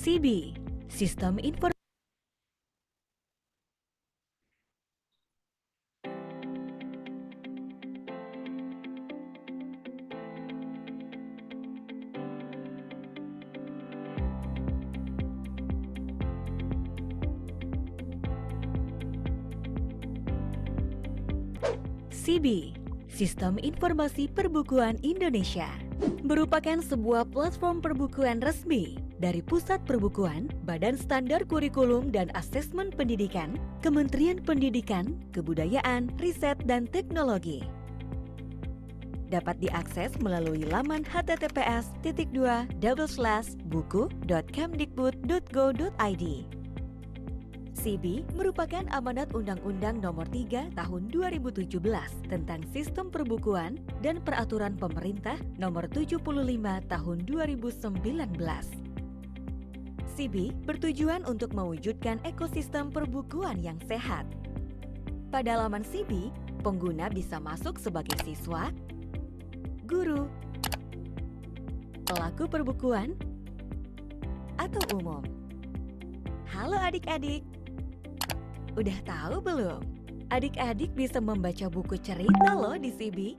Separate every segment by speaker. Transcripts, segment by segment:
Speaker 1: CB, Sistem Informasi CB, Sistem Informasi Perbukuan Indonesia, merupakan sebuah platform perbukuan resmi dari Pusat Perbukuan, Badan Standar Kurikulum dan Asesmen Pendidikan, Kementerian Pendidikan, Kebudayaan, Riset, dan Teknologi. Dapat diakses melalui laman https://buku.kemdikbud.go.id. CB merupakan amanat Undang-Undang Nomor 3 Tahun 2017 tentang Sistem Perbukuan dan Peraturan Pemerintah Nomor 75 Tahun 2019. CB bertujuan untuk mewujudkan ekosistem perbukuan yang sehat. Pada laman CB, pengguna bisa masuk sebagai siswa, guru, pelaku perbukuan, atau umum. Halo adik-adik! Udah tahu belum? Adik-adik bisa membaca buku cerita loh di CB.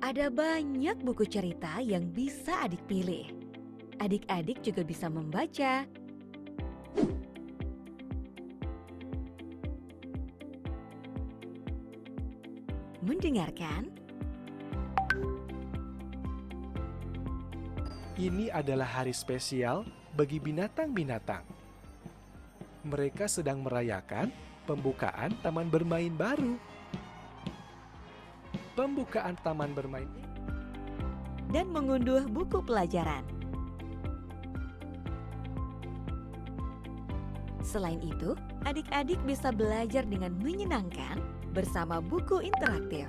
Speaker 1: Ada banyak buku cerita yang bisa adik pilih. Adik-adik juga bisa membaca, mendengarkan,
Speaker 2: Ini adalah hari spesial bagi binatang-binatang. Mereka sedang merayakan pembukaan taman bermain baru. Pembukaan taman bermain ini
Speaker 1: dan mengunduh buku pelajaran. Selain itu, adik-adik bisa belajar dengan menyenangkan bersama buku interaktif.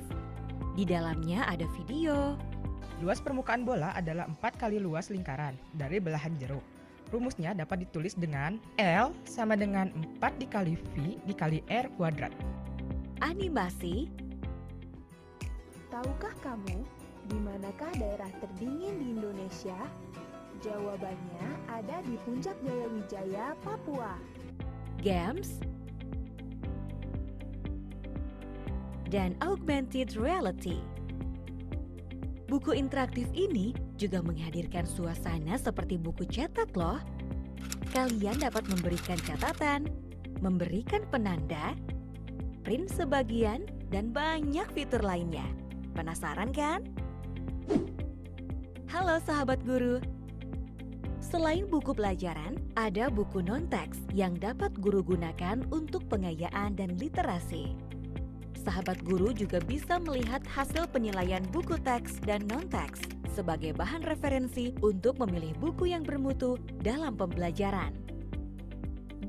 Speaker 1: Di dalamnya ada video,
Speaker 3: Luas permukaan bola adalah 4 kali luas lingkaran dari belahan jeruk. Rumusnya dapat ditulis dengan L sama dengan 4 dikali V dikali R kuadrat.
Speaker 1: animasi,
Speaker 4: Tahukah kamu di manakah daerah terdingin di Indonesia? Jawabannya ada di Puncak Jayawijaya, Papua.
Speaker 1: games, dan augmented reality. Buku interaktif ini juga menghadirkan suasana seperti buku cetak loh. Kalian dapat memberikan catatan, memberikan penanda, print sebagian, dan banyak fitur lainnya. Penasaran kan? Halo sahabat guru. Selain buku pelajaran, ada buku non-teks yang dapat guru gunakan untuk pengayaan dan literasi. Sahabat guru juga bisa melihat hasil penilaian buku teks dan non-teks sebagai bahan referensi untuk memilih buku yang bermutu dalam pembelajaran.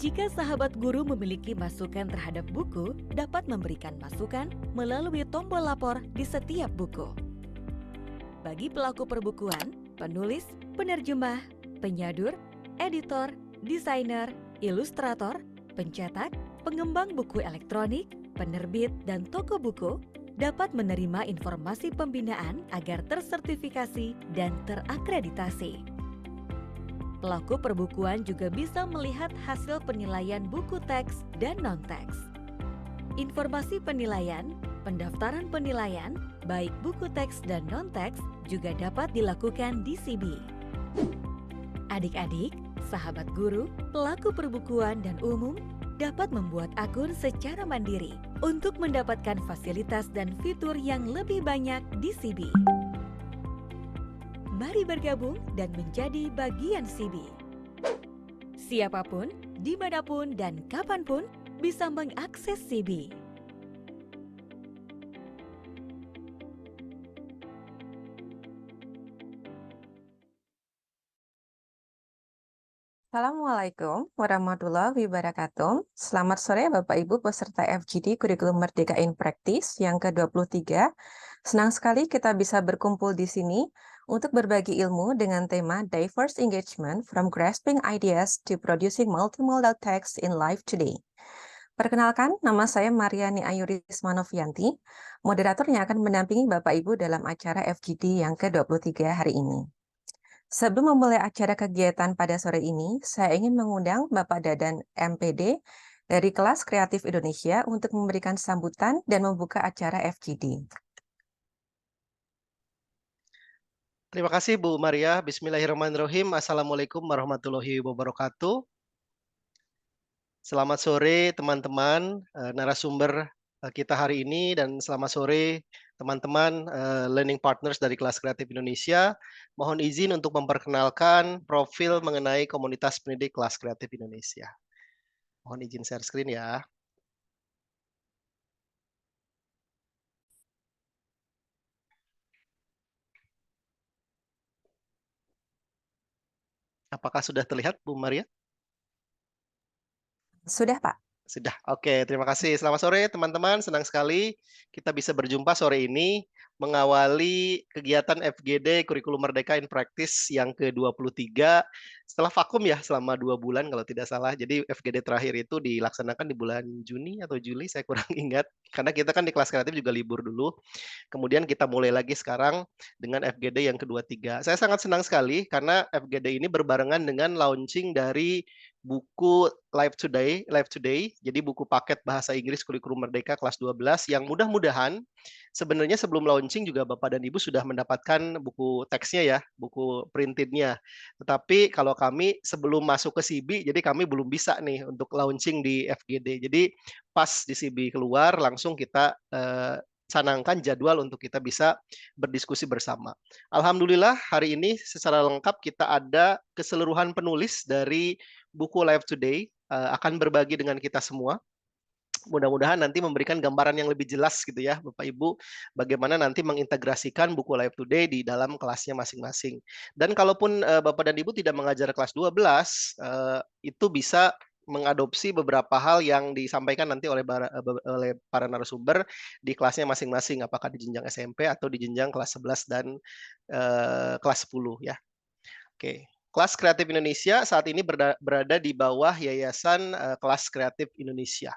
Speaker 1: Jika sahabat guru memiliki masukan terhadap buku, dapat memberikan masukan melalui tombol lapor di setiap buku. Bagi pelaku perbukuan, penulis, penerjemah, penyadur, editor, desainer, ilustrator, pencetak, pengembang buku elektronik, penerbit, dan toko buku dapat menerima informasi pembinaan agar tersertifikasi dan terakreditasi. Pelaku perbukuan juga bisa melihat hasil penilaian buku teks dan non-teks. Informasi penilaian, pendaftaran penilaian, baik buku teks dan non-teks juga dapat dilakukan di CB. Adik-adik, sahabat guru, pelaku perbukuan dan umum dapat membuat akun secara mandiri untuk mendapatkan fasilitas dan fitur yang lebih banyak di CB. Mari bergabung dan menjadi bagian CB. Siapapun, dimanapun, dan kapanpun bisa mengakses CB.
Speaker 5: Assalamualaikum warahmatullahi wabarakatuh. Selamat sore Bapak Ibu peserta FGD Kurikulum Merdeka in Practice yang ke-23. Senang sekali kita bisa berkumpul di sini untuk berbagi ilmu dengan tema Diverse Engagement from Grasping Ideas to Producing Multimodal Text in Life Today. Perkenalkan, nama saya Mariani Ayurisma Novianti, moderator yang akan mendampingi Bapak Ibu dalam acara FGD yang ke-23 hari ini. Sebelum memulai acara kegiatan pada sore ini, saya ingin mengundang Bapak Dadan MPD dari Kelas Kreatif Indonesia untuk memberikan sambutan dan membuka acara FGD.
Speaker 6: Terima kasih Bu Maria. Bismillahirrahmanirrahim. Assalamualaikum warahmatullahi wabarakatuh. Selamat sore teman-teman narasumber kita hari ini, dan selamat sore teman-teman learning partners dari Kelas Kreatif Indonesia. Mohon izin untuk memperkenalkan profil mengenai komunitas pendidik Kelas Kreatif Indonesia. Mohon izin share screen ya. Apakah sudah terlihat Bu Maria?
Speaker 5: Sudah, Pak.
Speaker 6: Sudah, oke. Terima kasih. Selamat sore teman-teman. Senang sekali kita bisa berjumpa sore ini mengawali kegiatan FGD Kurikulum Merdeka in Practice yang ke-23 setelah vakum ya selama 2 bulan kalau tidak salah. Jadi FGD terakhir itu dilaksanakan di bulan Juni atau Juli, saya kurang ingat. Karena kita kan di kelas kreatif juga libur dulu. Kemudian kita mulai lagi sekarang dengan FGD yang ke-23. Saya sangat senang sekali karena FGD ini berbarengan dengan launching dari buku Live Today, jadi buku paket bahasa Inggris Kurikulum Merdeka kelas 12 yang mudah-mudahan sebenarnya sebelum launching juga Bapak dan Ibu sudah mendapatkan buku teksnya ya, buku printednya. Tetapi kalau kami sebelum masuk ke CIBI, jadi kami belum bisa nih untuk launching di FGD. Jadi pas di CIBI keluar langsung kita canangkan jadwal untuk kita bisa berdiskusi bersama. Alhamdulillah hari ini secara lengkap kita ada keseluruhan penulis dari buku Live Today akan berbagi dengan kita semua. Mudah-mudahan nanti memberikan gambaran yang lebih jelas gitu ya Bapak Ibu, bagaimana nanti mengintegrasikan buku Live Today di dalam kelasnya masing-masing. Dan kalaupun Bapak dan Ibu tidak mengajar kelas 12, itu bisa mengadopsi beberapa hal yang disampaikan nanti oleh para narasumber di kelasnya masing-masing, apakah di jenjang SMP atau di jenjang kelas 11 dan kelas 10 ya. Oke. Kelas Kreatif Indonesia saat ini berada di bawah Yayasan Kelas Kreatif Indonesia.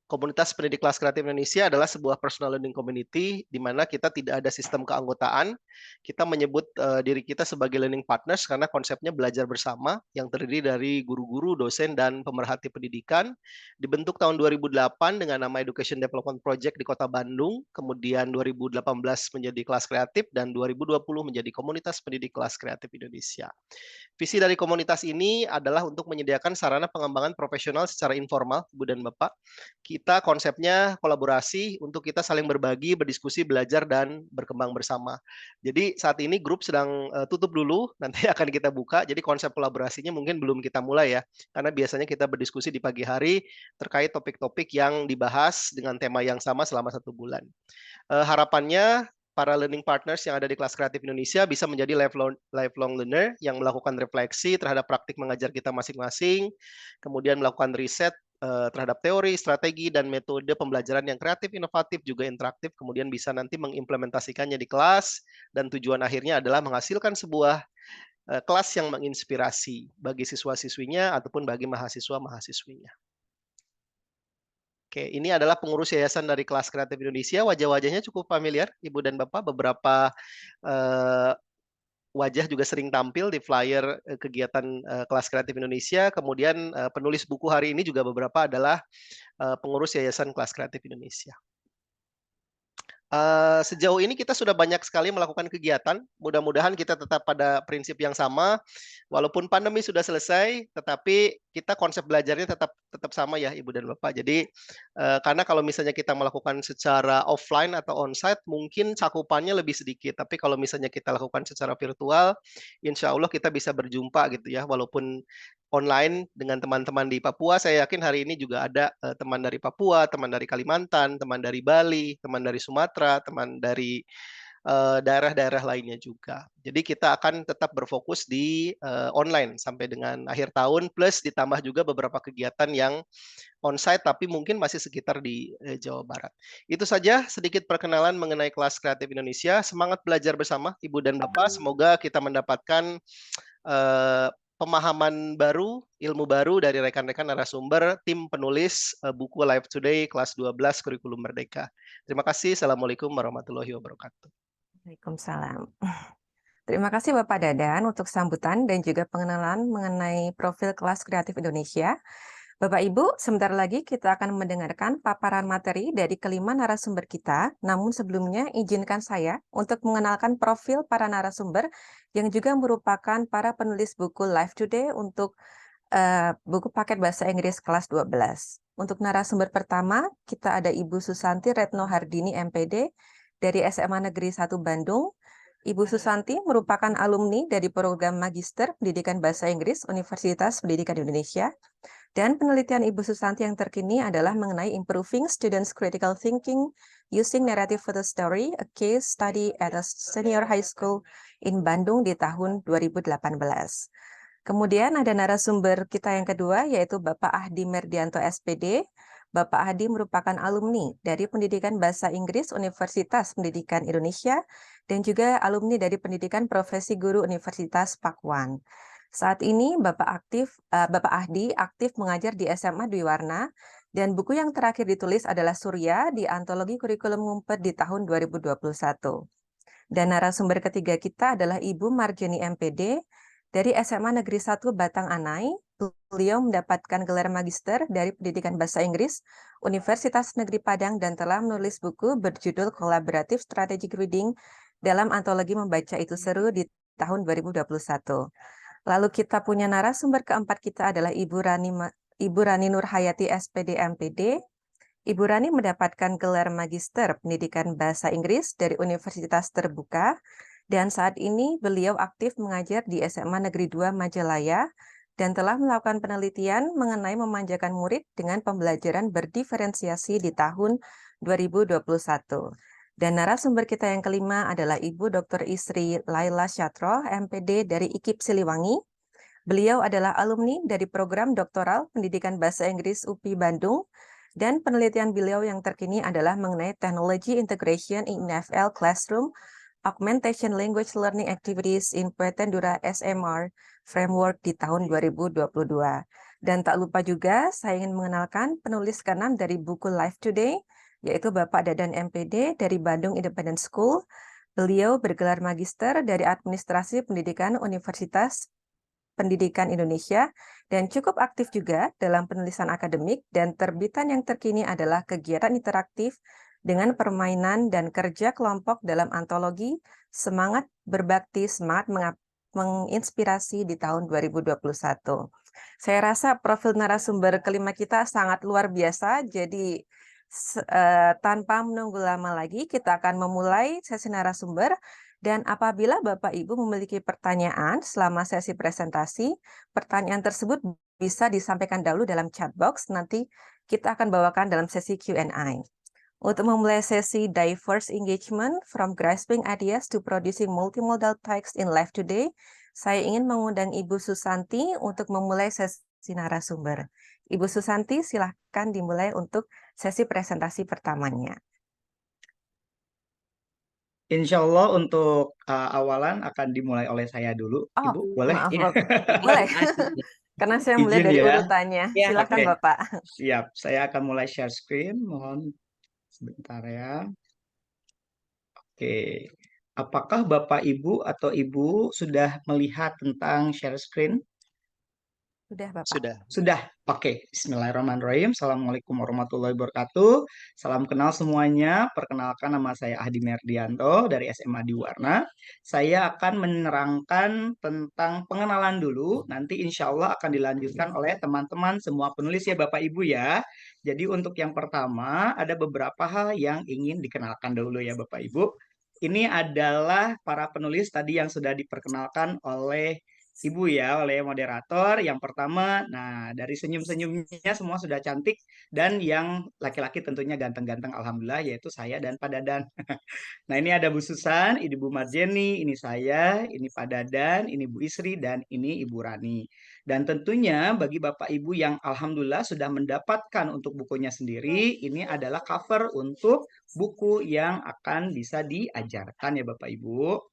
Speaker 6: Komunitas pendidik Kelas Kreatif Indonesia adalah sebuah personal learning community di mana kita tidak ada sistem keanggotaan. Kita menyebut diri kita sebagai learning partners karena konsepnya belajar bersama yang terdiri dari guru-guru, dosen, dan pemerhati pendidikan. Dibentuk tahun 2008 dengan nama Education Development Project di Kota Bandung, kemudian 2018 menjadi Kelas Kreatif, dan 2020 menjadi Komunitas Pendidik Kelas Kreatif Indonesia. Visi dari komunitas ini adalah untuk menyediakan sarana pengembangan profesional secara informal, Ibu dan Bapak. Kita konsepnya kolaborasi untuk kita saling berbagi, berdiskusi, belajar, dan berkembang bersama. Jadi saat ini grup sedang tutup dulu, nanti akan kita buka. Jadi konsep kolaborasinya mungkin belum kita mulai ya, karena biasanya kita berdiskusi di pagi hari terkait topik-topik yang dibahas dengan tema yang sama selama 1 bulan. Harapannya para learning partners yang ada di Kelas Kreatif Indonesia bisa menjadi lifelong learner yang melakukan refleksi terhadap praktik mengajar kita masing-masing, kemudian melakukan riset terhadap teori, strategi, dan metode pembelajaran yang kreatif, inovatif, juga interaktif, kemudian bisa nanti mengimplementasikannya di kelas, dan tujuan akhirnya adalah menghasilkan sebuah kelas yang menginspirasi bagi siswa-siswinya ataupun bagi mahasiswa-mahasiswinya. Oke, ini adalah pengurus yayasan dari Kelas Kreatif Indonesia. Wajah-wajahnya cukup familiar, Ibu dan Bapak. Beberapa wajah juga sering tampil di flyer kegiatan Kelas Kreatif Indonesia. Kemudian penulis buku hari ini juga beberapa adalah pengurus yayasan Kelas Kreatif Indonesia. Sejauh ini kita sudah banyak sekali melakukan kegiatan. Mudah-mudahan kita tetap pada prinsip yang sama. Walaupun pandemi sudah selesai, tetapi kita konsep belajarnya tetap sama ya Ibu dan Bapak. Jadi karena kalau misalnya kita melakukan secara offline atau onsite, mungkin cakupannya lebih sedikit. Tapi kalau misalnya kita lakukan secara virtual, insya Allah kita bisa berjumpa gitu ya. Walaupun online dengan teman-teman di Papua, saya yakin hari ini juga ada teman dari Papua, teman dari Kalimantan, teman dari Bali, teman dari Sumatera, teman dari daerah-daerah lainnya juga. Jadi kita akan tetap berfokus di online sampai dengan akhir tahun, plus ditambah juga beberapa kegiatan yang onsite tapi mungkin masih sekitar di Jawa Barat. Itu saja sedikit perkenalan mengenai Kelas Kreatif Indonesia. Semangat belajar bersama Ibu dan Bapak. Semoga kita mendapatkan pemahaman baru, ilmu baru dari rekan-rekan narasumber, tim penulis buku Live Today kelas 12 Kurikulum Merdeka. Terima kasih. Assalamualaikum warahmatullahi wabarakatuh.
Speaker 5: Waalaikumsalam. Terima kasih Bapak Dadan untuk sambutan dan juga pengenalan mengenai profil kelas kreatif Indonesia. Bapak Ibu, sebentar lagi kita akan mendengarkan paparan materi dari kelima narasumber kita. Namun sebelumnya izinkan saya untuk mengenalkan profil para narasumber yang juga merupakan para penulis buku Live Today untuk buku paket bahasa Inggris kelas 12. Untuk narasumber pertama, kita ada Ibu Susanti Retno Hardini MPD dari SMA Negeri 1 Bandung. Ibu Susanti merupakan alumni dari program Magister Pendidikan Bahasa Inggris Universitas Pendidikan Indonesia. Dan penelitian Ibu Susanti yang terkini adalah mengenai Improving Students' Critical Thinking Using Narrative Photo Story, a case study at a senior high school in Bandung di tahun 2018. Kemudian ada narasumber kita yang kedua, yaitu Bapak Ahdi Merdianto SPD. Bapak Ahdi merupakan alumni dari Pendidikan Bahasa Inggris Universitas Pendidikan Indonesia dan juga alumni dari Pendidikan Profesi Guru Universitas Pakuan. Saat ini Bapak Ahdi aktif mengajar di SMA Dwi Warna dan buku yang terakhir ditulis adalah Surya di Antologi Kurikulum Ngumpet di tahun 2021. Dan narasumber ketiga kita adalah Ibu Marjeni MPD dari SMA Negeri 1 Batang Anai. Beliau mendapatkan gelar magister dari Pendidikan Bahasa Inggris Universitas Negeri Padang dan telah menulis buku berjudul Collaborative Strategic Reading dalam antologi Membaca Itu Seru di tahun 2021. Lalu kita punya narasumber keempat kita adalah Ibu Rani Nurhayati SPD MPD. Ibu Rani mendapatkan gelar Magister Pendidikan Bahasa Inggris dari Universitas Terbuka dan saat ini beliau aktif mengajar di SMA Negeri 2 Majalaya dan telah melakukan penelitian mengenai memanjakan murid dengan pembelajaran berdiferensiasi di tahun 2021. Dan narasumber kita yang kelima adalah Ibu Dr. Isri Laila Syatro, MPD dari IKIP Siliwangi. Beliau adalah alumni dari program doktoral Pendidikan Bahasa Inggris UPI Bandung, dan penelitian beliau yang terkini adalah mengenai Technology Integration in NFL Classroom, Augmentation Language Learning Activities in Puetendura SMR Framework di tahun 2022. Dan tak lupa juga, saya ingin mengenalkan penulis ke-6 dari buku Live Today, yaitu Bapak Dadan MPD dari Bandung Independent School. Beliau bergelar magister dari Administrasi Pendidikan Universitas Pendidikan Indonesia dan cukup aktif juga dalam penulisan akademik, dan terbitan yang terkini adalah kegiatan interaktif dengan permainan dan kerja kelompok dalam antologi Semangat Berbakti, Semangat Menginspirasi di tahun 2021. Saya rasa profil narasumber kelima kita sangat luar biasa, jadi tanpa menunggu lama lagi kita akan memulai sesi narasumber. Dan apabila Bapak Ibu memiliki pertanyaan selama sesi presentasi, pertanyaan tersebut bisa disampaikan dahulu dalam chat box, nanti kita akan bawakan dalam sesi Q&A. Untuk memulai sesi Diverse Engagement from Grasping Ideas to Producing Multimodal Text in Live Today, saya ingin mengundang Ibu Susanti untuk memulai sesi narasumber. Ibu Susanti, silahkan dimulai untuk sesi presentasi pertamanya.
Speaker 7: Insya Allah untuk awalan akan dimulai oleh saya dulu,
Speaker 5: Oh,
Speaker 7: Ibu. Boleh?
Speaker 5: maaf,
Speaker 7: Ya.
Speaker 5: boleh. Karena saya mulai
Speaker 7: Izin
Speaker 5: dari
Speaker 7: ya.
Speaker 5: urutannya.
Speaker 7: Ya,
Speaker 5: Silakan
Speaker 7: oke.
Speaker 5: Bapak.
Speaker 7: Siap, saya akan mulai share screen. Mohon sebentar ya. Oke. Apakah Bapak Ibu atau Ibu sudah melihat tentang share screen?
Speaker 5: Sudah, Bapak.
Speaker 7: Sudah. Oke. Bismillahirrahmanirrahim. Assalamualaikum warahmatullahi wabarakatuh. Salam kenal semuanya. Perkenalkan, nama saya Ahdi Merdianto dari SMA Dwi Warna. Saya akan menerangkan tentang pengenalan dulu. Nanti insya Allah akan dilanjutkan oleh teman-teman semua penulis ya Bapak Ibu ya. Jadi untuk yang pertama ada beberapa hal yang ingin dikenalkan dulu ya Bapak Ibu. Ini adalah para penulis tadi yang sudah diperkenalkan oleh Ibu ya, oleh moderator. Yang pertama, nah dari senyum-senyumnya semua sudah cantik, dan yang laki-laki tentunya ganteng-ganteng alhamdulillah, yaitu saya dan Pak Dadan. Nah ini ada Bu Susan, ini Bu Marjeni, ini saya, ini Pak Dadan, ini Bu Isri, dan ini Ibu Rani. Dan tentunya bagi Bapak Ibu yang alhamdulillah sudah mendapatkan untuk bukunya sendiri, ini adalah cover untuk buku yang akan bisa diajarkan ya Bapak Ibu.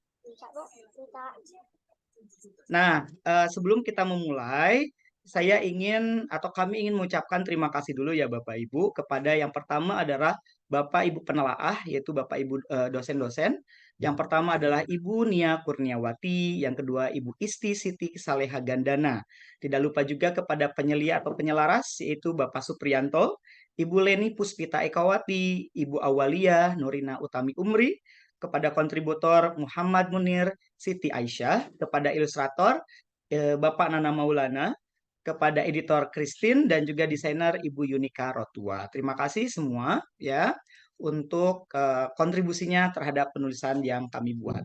Speaker 7: Nah, sebelum kita memulai, saya ingin atau kami ingin mengucapkan terima kasih dulu ya Bapak Ibu kepada yang pertama adalah Bapak Ibu penelaah, yaitu Bapak Ibu dosen-dosen, Yang pertama adalah Ibu Nia Kurniawati, yang kedua Ibu Isti Siti Saleha Gandana. Tidak lupa juga kepada penyelia atau penyelaras, yaitu Bapak Supriyanto, Ibu Leni Puspita Ekawati, Ibu Awalia Nurina Utami Umri, kepada kontributor Muhammad Munir Siti Aisyah, kepada ilustrator Bapak Nana Maulana, kepada editor Christine, dan juga desainer Ibu Yunika Rotua. Terima kasih semua ya untuk kontribusinya terhadap penulisan yang kami buat.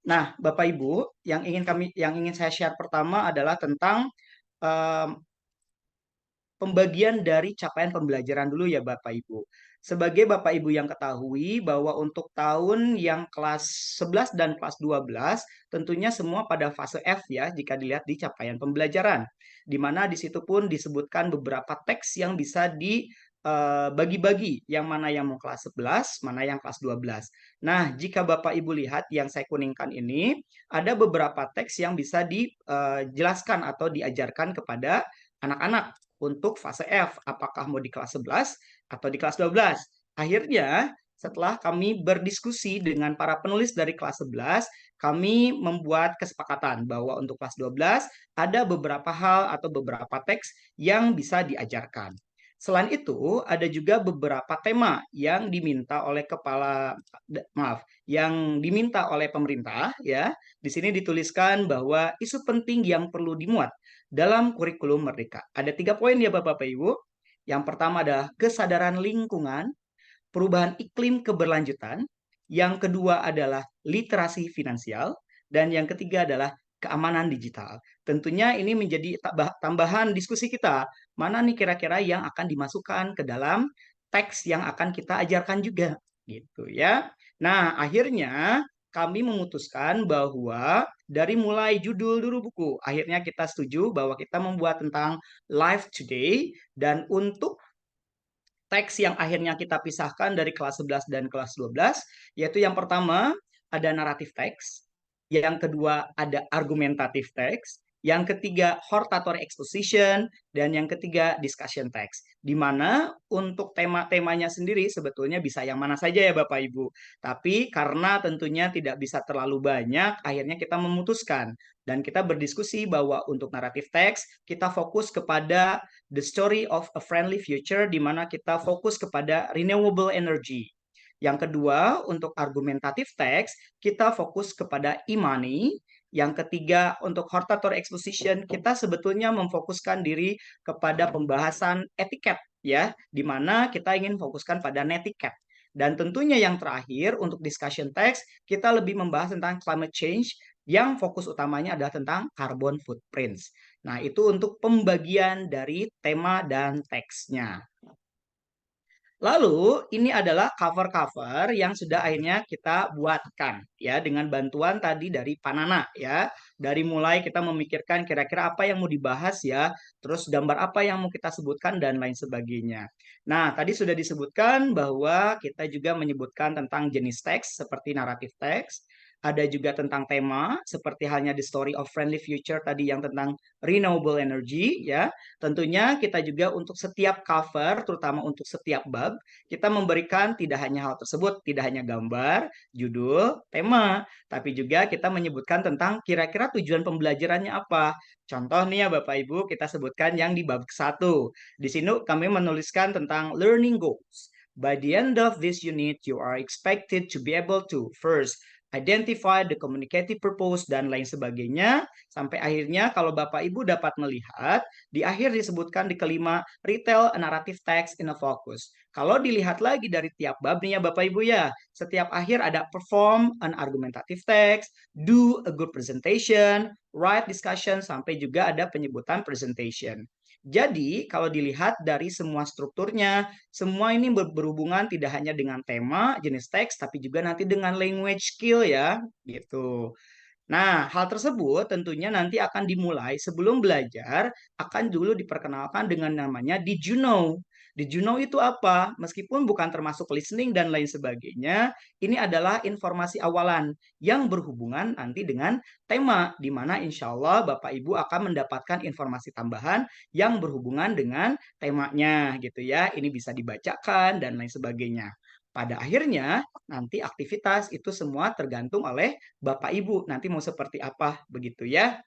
Speaker 7: Nah, Bapak Ibu, yang ingin saya share pertama adalah tentang pembagian dari capaian pembelajaran dulu ya Bapak Ibu. Sebagai Bapak Ibu yang ketahui bahwa untuk tahun yang kelas 11 dan kelas 12 tentunya semua pada fase F ya jika dilihat di capaian pembelajaran. Di mana di situ pun disebutkan beberapa teks yang bisa dibagi-bagi, yang mana yang mau kelas 11, mana yang kelas 12. Nah, jika Bapak Ibu lihat yang saya kuningkan ini, ada beberapa teks yang bisa dijelaskan atau diajarkan kepada anak-anak untuk fase F, apakah mau di kelas 11 atau di kelas 12. Akhirnya, setelah kami berdiskusi dengan para penulis dari kelas 11, kami membuat kesepakatan bahwa untuk kelas 12 ada beberapa hal atau beberapa teks yang bisa diajarkan. Selain itu, ada juga beberapa tema yang diminta oleh yang diminta oleh pemerintah ya. Di sini dituliskan bahwa isu penting yang perlu dimuat dalam kurikulum Merdeka. Ada 3 poin ya Bapak Ibu. Yang pertama adalah kesadaran lingkungan, perubahan iklim keberlanjutan. Yang kedua adalah literasi finansial. Dan yang ketiga adalah keamanan digital. Tentunya ini menjadi tambahan diskusi kita. Mana nih kira-kira yang akan dimasukkan ke dalam teks yang akan kita ajarkan juga. Gitu ya. Nah, akhirnya kami memutuskan bahwa dari mulai judul dulu buku, akhirnya kita setuju bahwa kita membuat tentang Life Today, dan untuk teks yang akhirnya kita pisahkan dari kelas 11 dan kelas 12, yaitu yang pertama ada naratif teks, yang kedua ada argumentatif teks, yang ketiga hortatory exposition, dan yang ketiga discussion text. Di mana untuk tema-temanya sendiri sebetulnya bisa yang mana saja ya Bapak Ibu. Tapi karena tentunya tidak bisa terlalu banyak, akhirnya kita memutuskan dan kita berdiskusi bahwa untuk naratif text kita fokus kepada the story of a friendly future, di mana kita fokus kepada renewable energy. Yang kedua, untuk argumentatif text kita fokus kepada e-money. Yang ketiga, untuk hortatory exposition, kita sebetulnya memfokuskan diri kepada pembahasan etiket, ya, di mana kita ingin fokuskan pada netiquette. Dan tentunya yang terakhir, untuk discussion text, kita lebih membahas tentang climate change, yang fokus utamanya adalah tentang carbon footprints. Nah, itu untuk pembagian dari tema dan teksnya. Lalu ini adalah cover-cover yang sudah akhirnya kita buatkan ya dengan bantuan tadi dari Panana ya. Dari mulai kita memikirkan kira-kira apa yang mau dibahas ya, terus gambar apa yang mau kita sebutkan dan lain sebagainya. Nah, tadi sudah disebutkan bahwa kita juga menyebutkan tentang jenis teks seperti naratif teks, ada juga tentang tema seperti halnya The Story of Friendly Future tadi yang tentang renewable energy ya. Tentunya kita juga untuk setiap cover, terutama untuk setiap bab, kita memberikan tidak hanya hal tersebut, tidak hanya gambar, judul, tema, tapi juga kita menyebutkan tentang kira-kira tujuan pembelajarannya apa. Contoh nih ya Bapak Ibu, kita sebutkan yang di bab 1. Di sini kami menuliskan tentang learning goals. By the end of this unit, you are expected to be able to first identify the communicative purpose dan lain sebagainya. Sampai akhirnya kalau Bapak Ibu dapat melihat, di akhir disebutkan di kelima, retell a narrative text in a focus. Kalau dilihat lagi dari tiap bab nih ya Bapak Ibu ya, setiap akhir ada perform an argumentative text, do a good presentation, write discussion, sampai juga ada penyebutan presentation. Jadi, kalau dilihat dari semua strukturnya, semua ini berhubungan tidak hanya dengan tema, jenis teks, tapi juga nanti dengan language skill ya, gitu. Nah, hal tersebut tentunya nanti akan dimulai sebelum belajar, akan dulu diperkenalkan dengan namanya Did you know? Did you know itu apa? Meskipun bukan termasuk listening dan lain sebagainya, ini adalah informasi awalan yang berhubungan nanti dengan tema, di mana insya Allah Bapak Ibu akan mendapatkan informasi tambahan yang berhubungan dengan temanya gitu ya. Ini bisa dibacakan dan lain sebagainya. Pada akhirnya, nanti aktivitas itu semua tergantung oleh Bapak Ibu. Nanti mau seperti apa, begitu ya.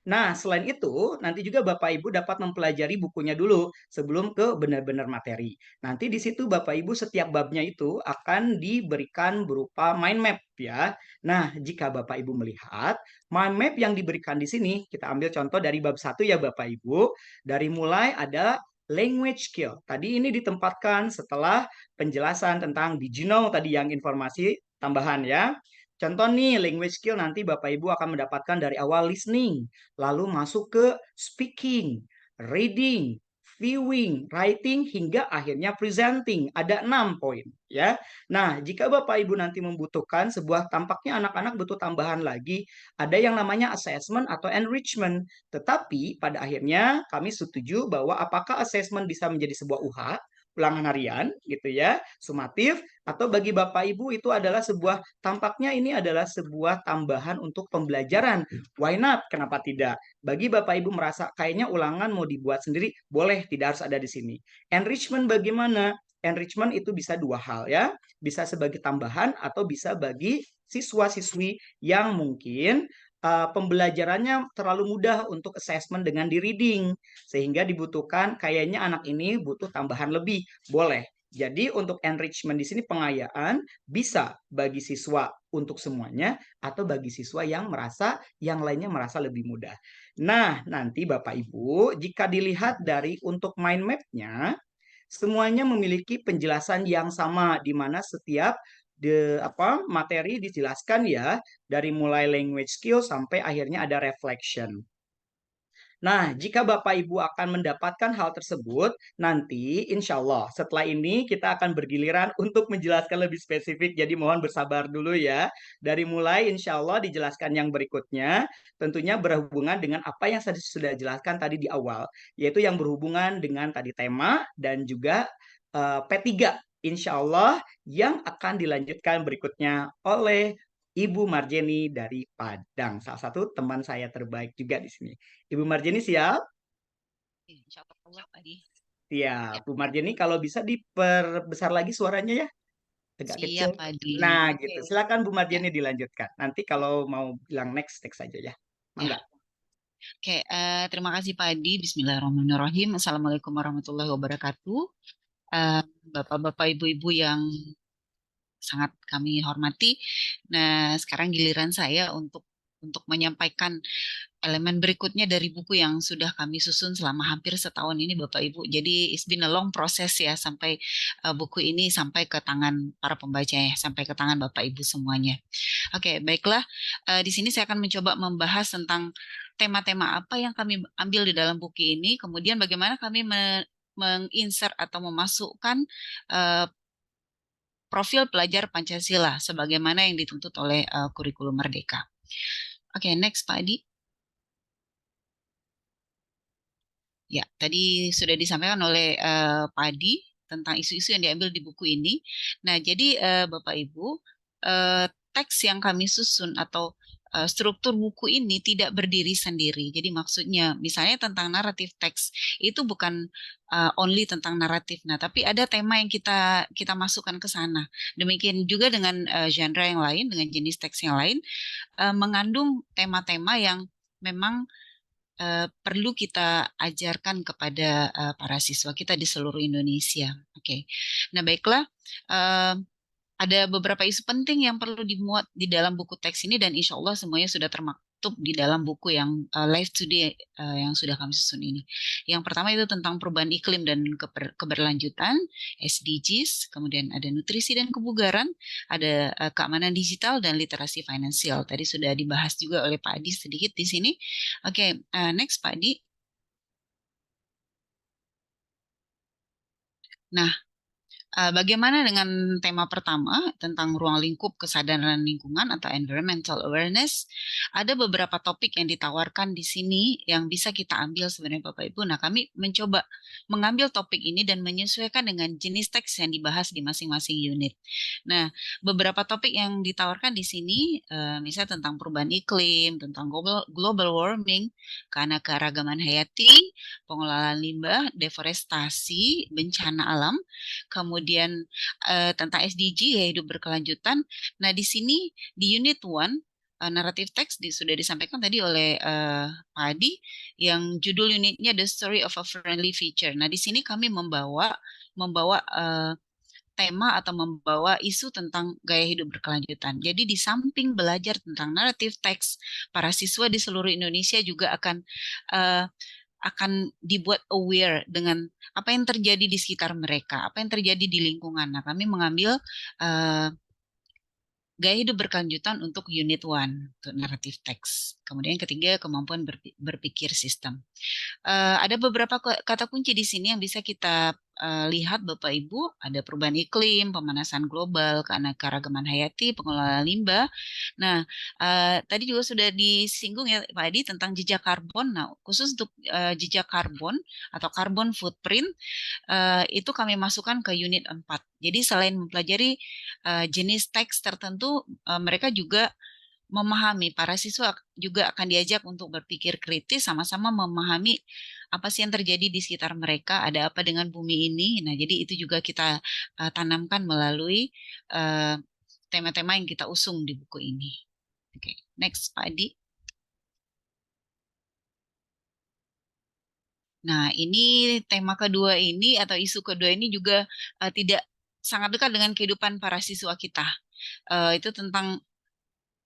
Speaker 7: Nah, selain itu, nanti juga Bapak Ibu dapat mempelajari bukunya dulu sebelum ke benar-benar materi. Nanti di situ Bapak Ibu setiap babnya itu akan diberikan berupa mind map ya. Nah, jika Bapak Ibu melihat mind map yang diberikan di sini, kita ambil contoh dari bab 1 ya Bapak Ibu. Dari mulai ada language skill. Tadi ini ditempatkan setelah penjelasan tentang did you know tadi yang informasi tambahan ya. Contoh nih, language skill nanti Bapak Ibu akan mendapatkan dari awal listening, lalu masuk ke speaking, reading, viewing, writing, hingga akhirnya presenting. Ada 6 poin ya. Nah, jika Bapak Ibu nanti membutuhkan sebuah tampaknya anak-anak butuh tambahan lagi, ada yang namanya assessment atau enrichment. Tetapi pada akhirnya kami setuju bahwa apakah assessment bisa menjadi sebuah UH, ulangan harian gitu ya, sumatif, atau bagi Bapak Ibu itu adalah sebuah tampaknya ini adalah sebuah tambahan untuk pembelajaran. Why not? Kenapa tidak? Bagi Bapak Ibu merasa kayaknya ulangan mau dibuat sendiri, boleh, tidak harus ada di sini. Enrichment bagaimana? Enrichment itu bisa dua hal ya, bisa sebagai tambahan atau bisa bagi siswa-siswi yang mungkin pembelajarannya terlalu mudah untuk assessment dengan di reading, sehingga dibutuhkan kayaknya anak ini butuh tambahan lebih, boleh. Jadi untuk enrichment di sini pengayaan bisa bagi siswa untuk semuanya atau bagi siswa yang merasa yang lainnya merasa lebih mudah. Nah, nanti Bapak Ibu, jika dilihat dari untuk mind map-nya, semuanya memiliki penjelasan yang sama di mana setiap materi dijelaskan ya dari mulai language skill sampai akhirnya ada reflection. Nah, jika Bapak Ibu akan mendapatkan hal tersebut, nanti insya Allah setelah ini kita akan bergiliran untuk menjelaskan lebih spesifik. Jadi mohon bersabar dulu ya. Dari mulai insya Allah dijelaskan yang berikutnya, tentunya berhubungan dengan apa yang saya sudah jelaskan tadi di awal, yaitu yang berhubungan dengan tadi tema dan juga P3. Insya Allah yang akan dilanjutkan berikutnya oleh Ibu Marjeni dari Padang, salah satu teman saya terbaik juga di sini. Ibu Marjeni siap?
Speaker 8: Insya Allah, Pak Di.
Speaker 7: Siap. Bu Marjeni kalau bisa diperbesar lagi suaranya ya, agak kecil.
Speaker 8: Siap, Pak Di.
Speaker 7: Nah,
Speaker 8: Oke.
Speaker 7: gitu. Silakan Bu
Speaker 8: Ya,
Speaker 7: Marjeni dilanjutkan. Nanti kalau mau bilang next, next saja ya.
Speaker 8: ya.
Speaker 7: Mangga.
Speaker 8: Oke, terima kasih Pak Di. Bismillahirrahmanirrahim. Assalamualaikum warahmatullahi wabarakatuh. Bapak-bapak, ibu-ibu yang sangat kami hormati. Nah, sekarang giliran saya untuk menyampaikan elemen berikutnya dari buku yang sudah kami susun selama hampir setahun ini Bapak Ibu. Jadi it's been a long process ya sampai buku ini sampai ke tangan para pembaca ya, sampai ke tangan Bapak Ibu semuanya. Oke, baiklah. Di sini saya akan mencoba membahas tentang tema-tema apa yang kami ambil di dalam buku ini, kemudian bagaimana kami menginsert atau memasukkan profil pelajar Pancasila sebagaimana yang dituntut oleh kurikulum Merdeka. Oke, next Pak Adi. Ya, tadi sudah disampaikan oleh Pak Adi tentang isu-isu yang diambil di buku ini. Nah, jadi Bapak Ibu, teks yang kami susun atau struktur buku ini tidak berdiri sendiri. Jadi maksudnya, misalnya tentang naratif teks itu bukan only tentang naratif. Nah, tapi ada tema yang kita masukkan ke sana. Demikian juga dengan genre yang lain, dengan jenis teks yang lain, mengandung tema-tema yang memang perlu kita ajarkan kepada para siswa kita di seluruh Indonesia. Oke. Nah, baiklah. Ada beberapa isu penting yang perlu dimuat di dalam buku teks ini dan insya Allah semuanya sudah termaktub di dalam buku yang live today yang sudah kami susun ini. Yang pertama itu tentang perubahan iklim dan keberlanjutan, SDGs, kemudian ada nutrisi dan kebugaran, ada keamanan digital dan literasi finansial. Tadi sudah dibahas juga oleh Pak Adi sedikit di sini. Oke, next Pak Adi. Nah, Bagaimana dengan tema pertama tentang ruang lingkup kesadaran lingkungan atau environmental awareness? Ada beberapa topik yang ditawarkan di sini yang bisa kita ambil sebenarnya Bapak Ibu. Nah, kami mencoba mengambil topik ini dan menyesuaikan dengan jenis teks yang dibahas di masing-masing unit. Nah, beberapa topik yang ditawarkan di sini, misalnya tentang perubahan iklim, tentang global warming, keanekaragaman hayati, pengelolaan limbah, deforestasi, bencana alam, kemudian tentang SDG, ya hidup berkelanjutan. Nah, di sini di unit 1 naratif teks sudah disampaikan tadi oleh Pak Adi, yang judul unitnya The Story of a Friendly Future. Nah, di sini kami membawa tema atau membawa isu tentang gaya hidup berkelanjutan. Jadi di samping belajar tentang naratif teks, para siswa di seluruh Indonesia juga akan dibuat aware dengan apa yang terjadi di sekitar mereka, apa yang terjadi di lingkungan. Nah, kami mengambil gaya hidup berkelanjutan untuk unit 1, untuk naratif teks. Kemudian ketiga, kemampuan berpikir sistem. Ada beberapa kata kunci di sini yang bisa kita lihat Bapak Ibu. Ada perubahan iklim, pemanasan global, keanekaragaman hayati, pengelolaan limbah. Nah, tadi juga sudah disinggung ya Pak Adi tentang jejak karbon. Nah, khusus untuk jejak karbon atau carbon footprint, itu kami masukkan ke unit 4. Jadi selain mempelajari jenis teks tertentu, mereka juga memahami, para siswa juga akan diajak untuk berpikir kritis, sama-sama memahami apa sih yang terjadi di sekitar mereka, ada apa dengan bumi ini. Nah, jadi itu juga kita tanamkan melalui tema-tema yang kita usung di buku ini. Oke, next Pak Adi. Nah, ini tema kedua ini atau isu kedua ini juga tidak sangat dekat dengan kehidupan para siswa kita. Itu tentang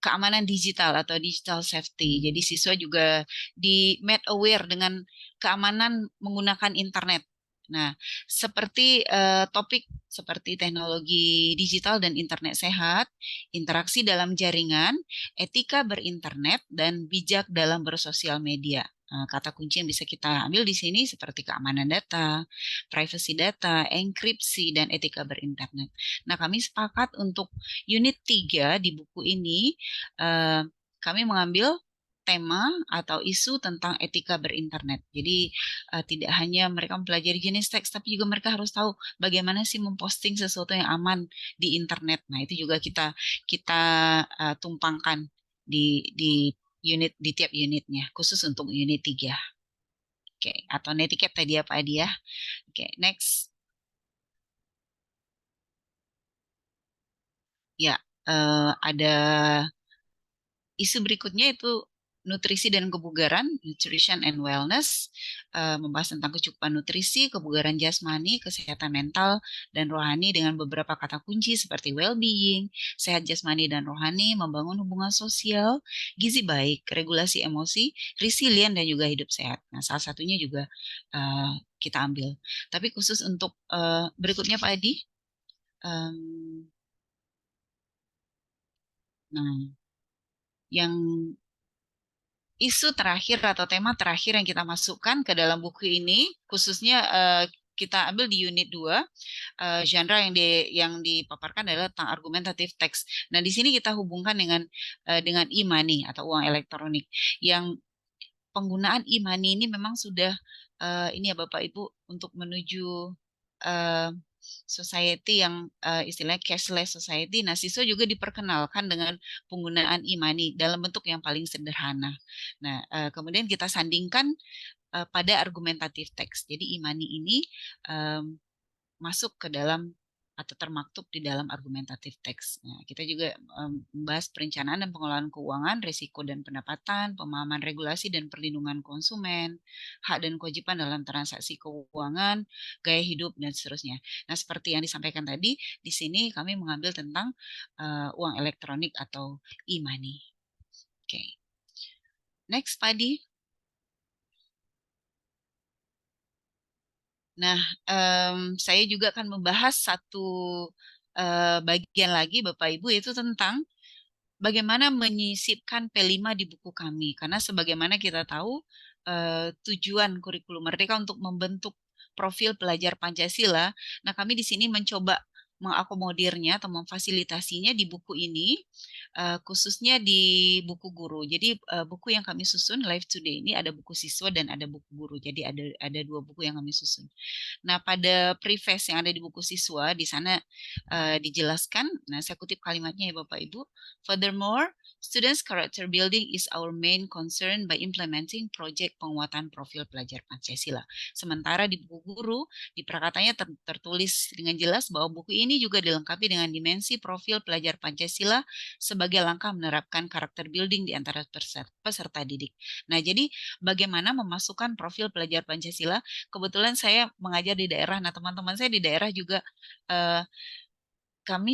Speaker 8: keamanan digital atau digital safety. Jadi siswa juga di made aware dengan keamanan menggunakan internet. Nah, seperti topik seperti teknologi digital dan internet sehat, interaksi dalam jaringan, etika berinternet, dan bijak dalam bersosial media. Kata kunci yang bisa kita ambil di sini seperti keamanan data, privacy data, enkripsi, dan etika berinternet. Nah, kami sepakat untuk unit 3 di buku ini, kami mengambil tema atau isu tentang etika berinternet. Jadi tidak hanya mereka mempelajari jenis teks, tapi juga mereka harus tahu bagaimana sih memposting sesuatu yang aman di internet. Nah, itu juga kita tumpangkan di unit, di tiap unitnya, khusus untuk unit 3. Oke, atau netiquette tadi ya Pak Adi ya. Oke, next. Ya, ada isu berikutnya itu nutrisi dan kebugaran, nutrition and wellness, membahas tentang kecukupan nutrisi, kebugaran jasmani, kesehatan mental, dan rohani dengan beberapa kata kunci seperti well-being, sehat jasmani dan rohani, membangun hubungan sosial, gizi baik, regulasi emosi, resilient, dan juga hidup sehat. Nah, salah satunya juga kita ambil. Tapi khusus untuk berikutnya Pak Adi. Nah, yang isu terakhir atau tema terakhir yang kita masukkan ke dalam buku ini, khususnya kita ambil di unit 2, genre yang dipaparkan adalah tentang argumentative text. Nah, di sini kita hubungkan dengan e-money atau uang elektronik. Yang penggunaan e-money ini memang sudah ini ya Bapak Ibu, untuk menuju society yang istilahnya cashless society. Nah, siswa juga diperkenalkan dengan penggunaan e-money dalam bentuk yang paling sederhana. Nah, kemudian kita sandingkan pada argumentative text. Jadi e-money ini masuk ke dalam atau termaktub di dalam argumentative text. Nah, kita juga membahas perencanaan dan pengelolaan keuangan, risiko dan pendapatan, pemahaman regulasi dan perlindungan konsumen, hak dan kewajiban dalam transaksi keuangan, gaya hidup, dan seterusnya. Nah, seperti yang disampaikan tadi, di sini kami mengambil tentang uang elektronik atau e-money. Oke. Next, Padi. Nah, saya juga akan membahas satu bagian lagi Bapak Ibu, yaitu tentang bagaimana menyisipkan P5 di buku kami. Karena sebagaimana kita tahu, tujuan kurikulum Merdeka untuk membentuk profil pelajar Pancasila. Nah, kami di sini mencoba mengakomodirnya atau memfasilitasinya di buku ini, khususnya di buku guru. Jadi buku yang kami susun Live Today ini ada buku siswa dan ada buku guru. Jadi ada dua buku yang kami susun. Nah, pada preface yang ada di buku siswa di sana dijelaskan. Nah, saya kutip kalimatnya ya Bapak Ibu. Furthermore, students character building is our main concern by implementing project penguatan profil pelajar Pancasila. Sementara di buku guru, di prakatanya tertulis dengan jelas bahwa buku ini juga dilengkapi dengan dimensi profil pelajar Pancasila sebagai langkah menerapkan karakter building di antara peserta didik. Nah, jadi bagaimana memasukkan profil pelajar Pancasila? Kebetulan saya mengajar di daerah, nah teman-teman saya di daerah juga kami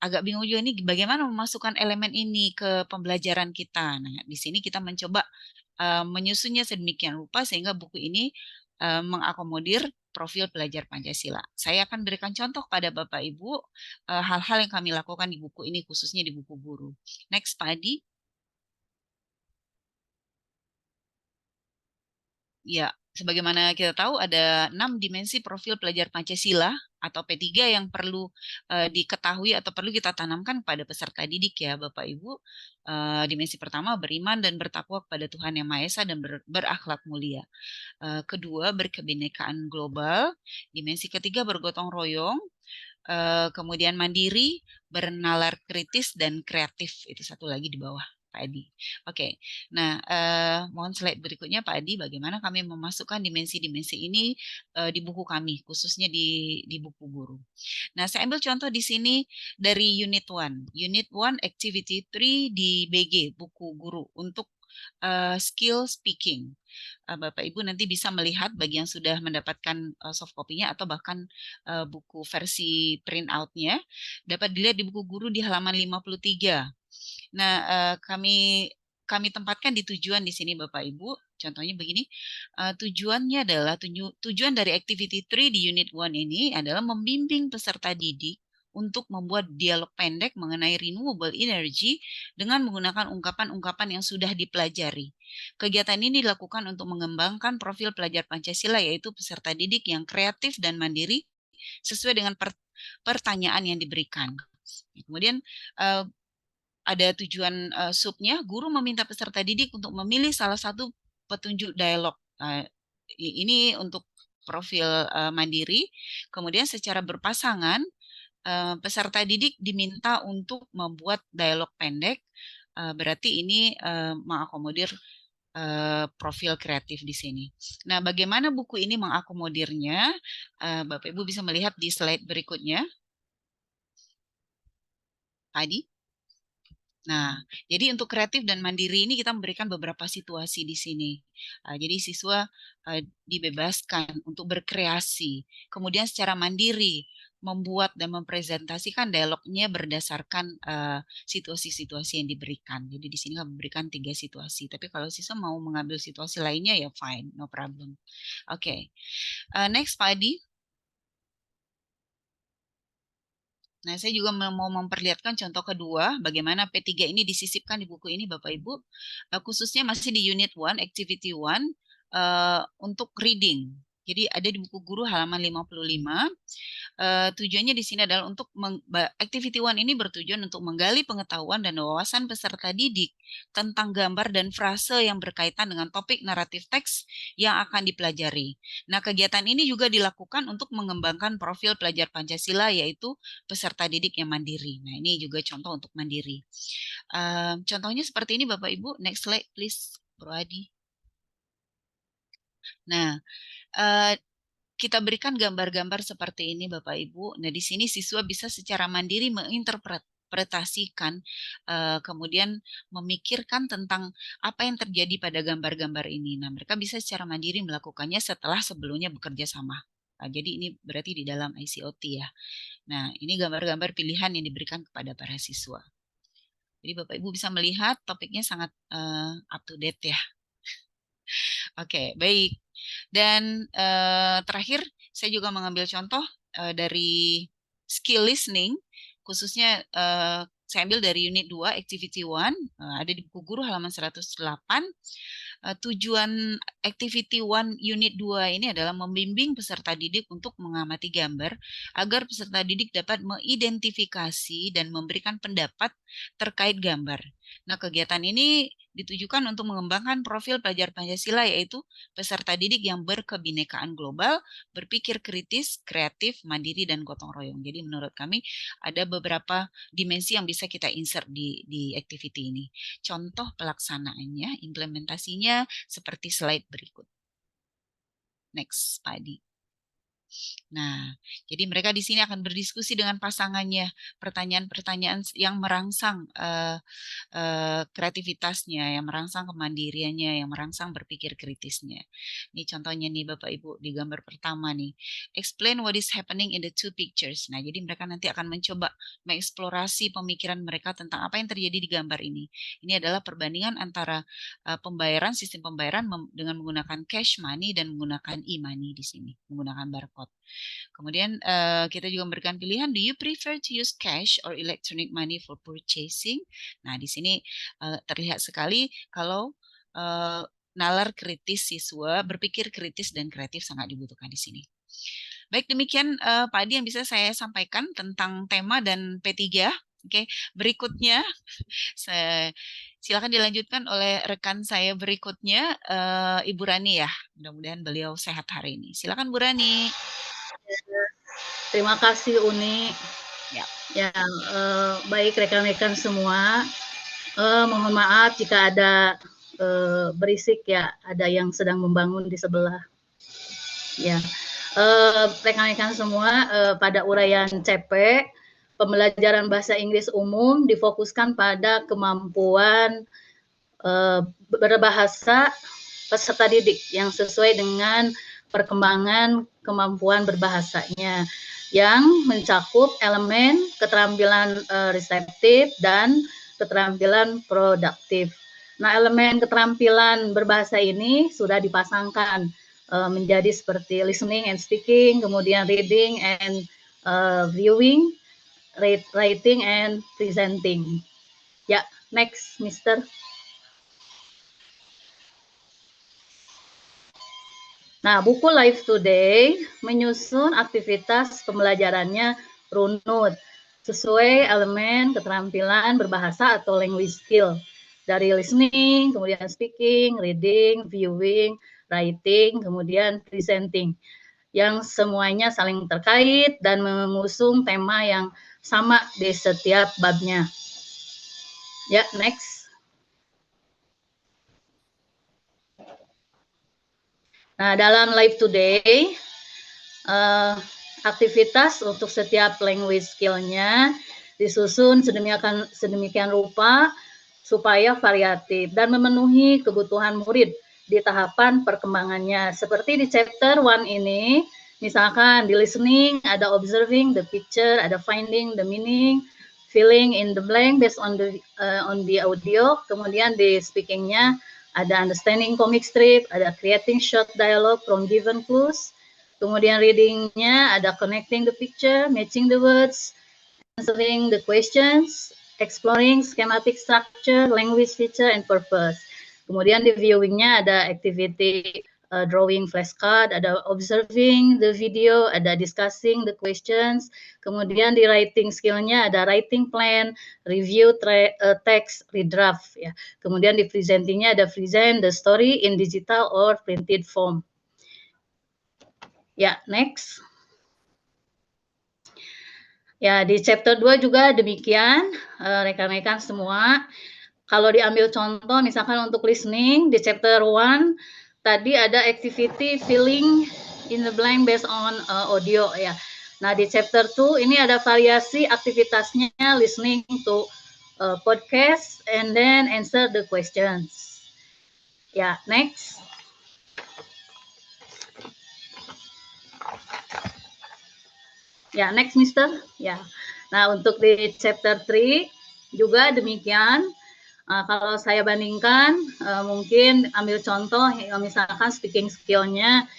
Speaker 8: agak bingung juga nih bagaimana memasukkan elemen ini ke pembelajaran kita. Nah, di sini kita mencoba menyusunnya sedemikian rupa sehingga buku ini mengakomodir profil pelajar Pancasila. Saya akan berikan contoh pada Bapak Ibu hal-hal yang kami lakukan di buku ini, khususnya di buku guru. Next, Pak Adi. Ya, sebagaimana kita tahu ada 6 dimensi profil pelajar Pancasila atau P3 yang perlu diketahui atau perlu kita tanamkan pada peserta didik ya Bapak Ibu. Dimensi pertama beriman dan bertakwa kepada Tuhan Yang Maha Esa dan berakhlak mulia. Kedua berkebinekaan global. Dimensi ketiga bergotong royong. Kemudian mandiri, bernalar kritis dan kreatif. Itu satu lagi di bawah. Pak Adi. Oke, nah mohon slide berikutnya Pak Adi, bagaimana kami memasukkan dimensi-dimensi ini di buku kami, khususnya di buku guru. Nah, saya ambil contoh di sini dari Unit 1. Unit 1 Activity 3 di BG, buku guru, untuk skill speaking. Bapak Ibu nanti bisa melihat bagi yang sudah mendapatkan soft copy-nya atau bahkan buku versi print out-nya, dapat dilihat di buku guru di halaman 53. Nah, kami tempatkan di tujuan di sini Bapak Ibu. Contohnya begini, tujuannya adalah tujuan dari Activity 3 di Unit 1 ini adalah membimbing peserta didik untuk membuat dialog pendek mengenai renewable energy dengan menggunakan ungkapan-ungkapan yang sudah dipelajari. Kegiatan ini dilakukan untuk mengembangkan profil pelajar Pancasila, yaitu peserta didik yang kreatif dan mandiri sesuai dengan pertanyaan yang diberikan. Kemudian ada tujuan subnya, guru meminta peserta didik untuk memilih salah satu petunjuk dialog. Ini untuk profil mandiri. Kemudian secara berpasangan, peserta didik diminta untuk membuat dialog pendek, berarti ini mengakomodir profil kreatif di sini. Nah, bagaimana buku ini mengakomodirnya? Bapak Ibu bisa melihat di slide berikutnya. Adi. Nah, jadi untuk kreatif dan mandiri ini kita memberikan beberapa situasi di sini. Jadi siswa dibebaskan untuk berkreasi, kemudian secara mandiri membuat dan mempresentasikan dialognya berdasarkan situasi-situasi yang diberikan. Jadi di sini kami memberikan 3 situasi. Tapi kalau siswa mau mengambil situasi lainnya ya fine, no problem. Oke, next Pak Adi. Nah, saya juga mau memperlihatkan contoh kedua, bagaimana P3 ini disisipkan di buku ini Bapak Ibu, khususnya masih di Unit 1, Activity 1, untuk reading. Jadi ada di buku guru halaman 55. Tujuannya di sini adalah untuk Activity 1 ini bertujuan untuk menggali pengetahuan dan wawasan peserta didik tentang gambar dan frase yang berkaitan dengan topik naratif teks yang akan dipelajari. Nah, kegiatan ini juga dilakukan untuk mengembangkan profil pelajar Pancasila, yaitu peserta didik yang mandiri. Nah, ini juga contoh untuk mandiri. Contohnya seperti ini Bapak Ibu. Next slide please, Bro Adi. Nah, kita berikan gambar-gambar seperti ini Bapak Ibu. Nah, di sini siswa bisa secara mandiri menginterpretasikan, kemudian memikirkan tentang apa yang terjadi pada gambar-gambar ini. Nah, mereka bisa secara mandiri melakukannya setelah sebelumnya bekerja sama. Jadi ini berarti di dalam ICOT ya. Nah, ini gambar-gambar pilihan yang diberikan kepada para siswa. Jadi Bapak Ibu bisa melihat topiknya sangat up to date ya. Oke, baik. Dan terakhir, saya juga mengambil contoh dari skill listening, khususnya saya ambil dari unit 2, activity 1, ada di buku guru halaman 108. Tujuan activity 1 unit 2 ini adalah membimbing peserta didik untuk mengamati gambar agar peserta didik dapat mengidentifikasi dan memberikan pendapat terkait gambar. Nah, kegiatan ini ditujukan untuk mengembangkan profil pelajar Pancasila, yaitu peserta didik yang berkebinekaan global, berpikir kritis, kreatif, mandiri, dan gotong royong. Jadi menurut kami ada beberapa dimensi yang bisa kita insert di activity ini. Contoh pelaksanaannya, implementasinya seperti slide berikut. Next, Pak Adi. Nah, jadi mereka di sini akan berdiskusi dengan pasangannya, pertanyaan-pertanyaan yang merangsang kreativitasnya, yang merangsang kemandiriannya, yang merangsang berpikir kritisnya. Ini contohnya nih Bapak Ibu di gambar pertama nih. Explain what is happening in the two pictures. Nah, jadi mereka nanti akan mencoba mengeksplorasi pemikiran mereka tentang apa yang terjadi di gambar ini. Ini adalah perbandingan antara pembayaran, sistem pembayaran dengan menggunakan cash money dan menggunakan e-money di sini, menggunakan barcode. Kemudian kita juga memberikan pilihan, do you prefer to use cash or electronic money for purchasing? Nah, di sini terlihat sekali kalau nalar kritis siswa, berpikir kritis dan kreatif sangat dibutuhkan di sini. Baik, demikian Pak Adi yang bisa saya sampaikan tentang tema dan P3. Oke, berikutnya silakan dilanjutkan oleh rekan saya berikutnya, Ibu Rani ya. Mudah-mudahan beliau sehat hari ini. Silakan Bu Rani.
Speaker 9: Terima kasih Uni. Ya, baik rekan-rekan semua. Mohon maaf jika ada berisik ya, ada yang sedang membangun di sebelah. Ya, rekan-rekan semua, pada uraian CP, pembelajaran bahasa Inggris umum difokuskan pada kemampuan berbahasa peserta didik yang sesuai dengan perkembangan kemampuan berbahasanya yang mencakup elemen keterampilan reseptif dan keterampilan produktif. Nah, elemen keterampilan berbahasa ini sudah dipasangkan menjadi seperti listening and speaking, kemudian reading and viewing, writing and presenting. Ya, next, Mister. Nah, buku Live Today menyusun aktivitas pembelajarannya runut sesuai elemen keterampilan berbahasa atau language skill dari listening, kemudian speaking, reading, viewing, writing, kemudian presenting, yang semuanya saling terkait dan mengusung tema yang sama di setiap babnya. Ya, next. Nah, dalam Live Today, aktivitas untuk setiap language skill-nya disusun sedemikian rupa supaya variatif dan memenuhi kebutuhan murid di tahapan perkembangannya. Seperti di chapter 1 ini, misalkan di listening ada observing the picture, ada finding the meaning, filling in the blank based on the audio, kemudian di speaking-nya ada understanding comic strip, ada creating short dialogue from given clues, kemudian reading-nya ada connecting the picture, matching the words, answering the questions, exploring schematic structure, language feature, and purpose. Kemudian di viewing-nya ada activity drawing flashcard, ada observing the video, ada discussing the questions, kemudian di writing skill-nya ada writing plan, review text, redraft ya. Kemudian di presenting-nya ada present the story in digital or printed form. Ya, next. Ya, di chapter 2 juga demikian, rekan-rekan semua. Kalau diambil contoh, misalkan untuk listening, di chapter 1, tadi ada activity filling in the blank based on audio ya. Nah, di chapter 2 ini ada variasi aktivitasnya listening to podcast and then answer the questions. Ya, next. Ya, next Mister. Ya. Nah, untuk di chapter 3 juga demikian. Kalau saya bandingkan, mungkin ambil contoh, misalkan speaking skill-nya,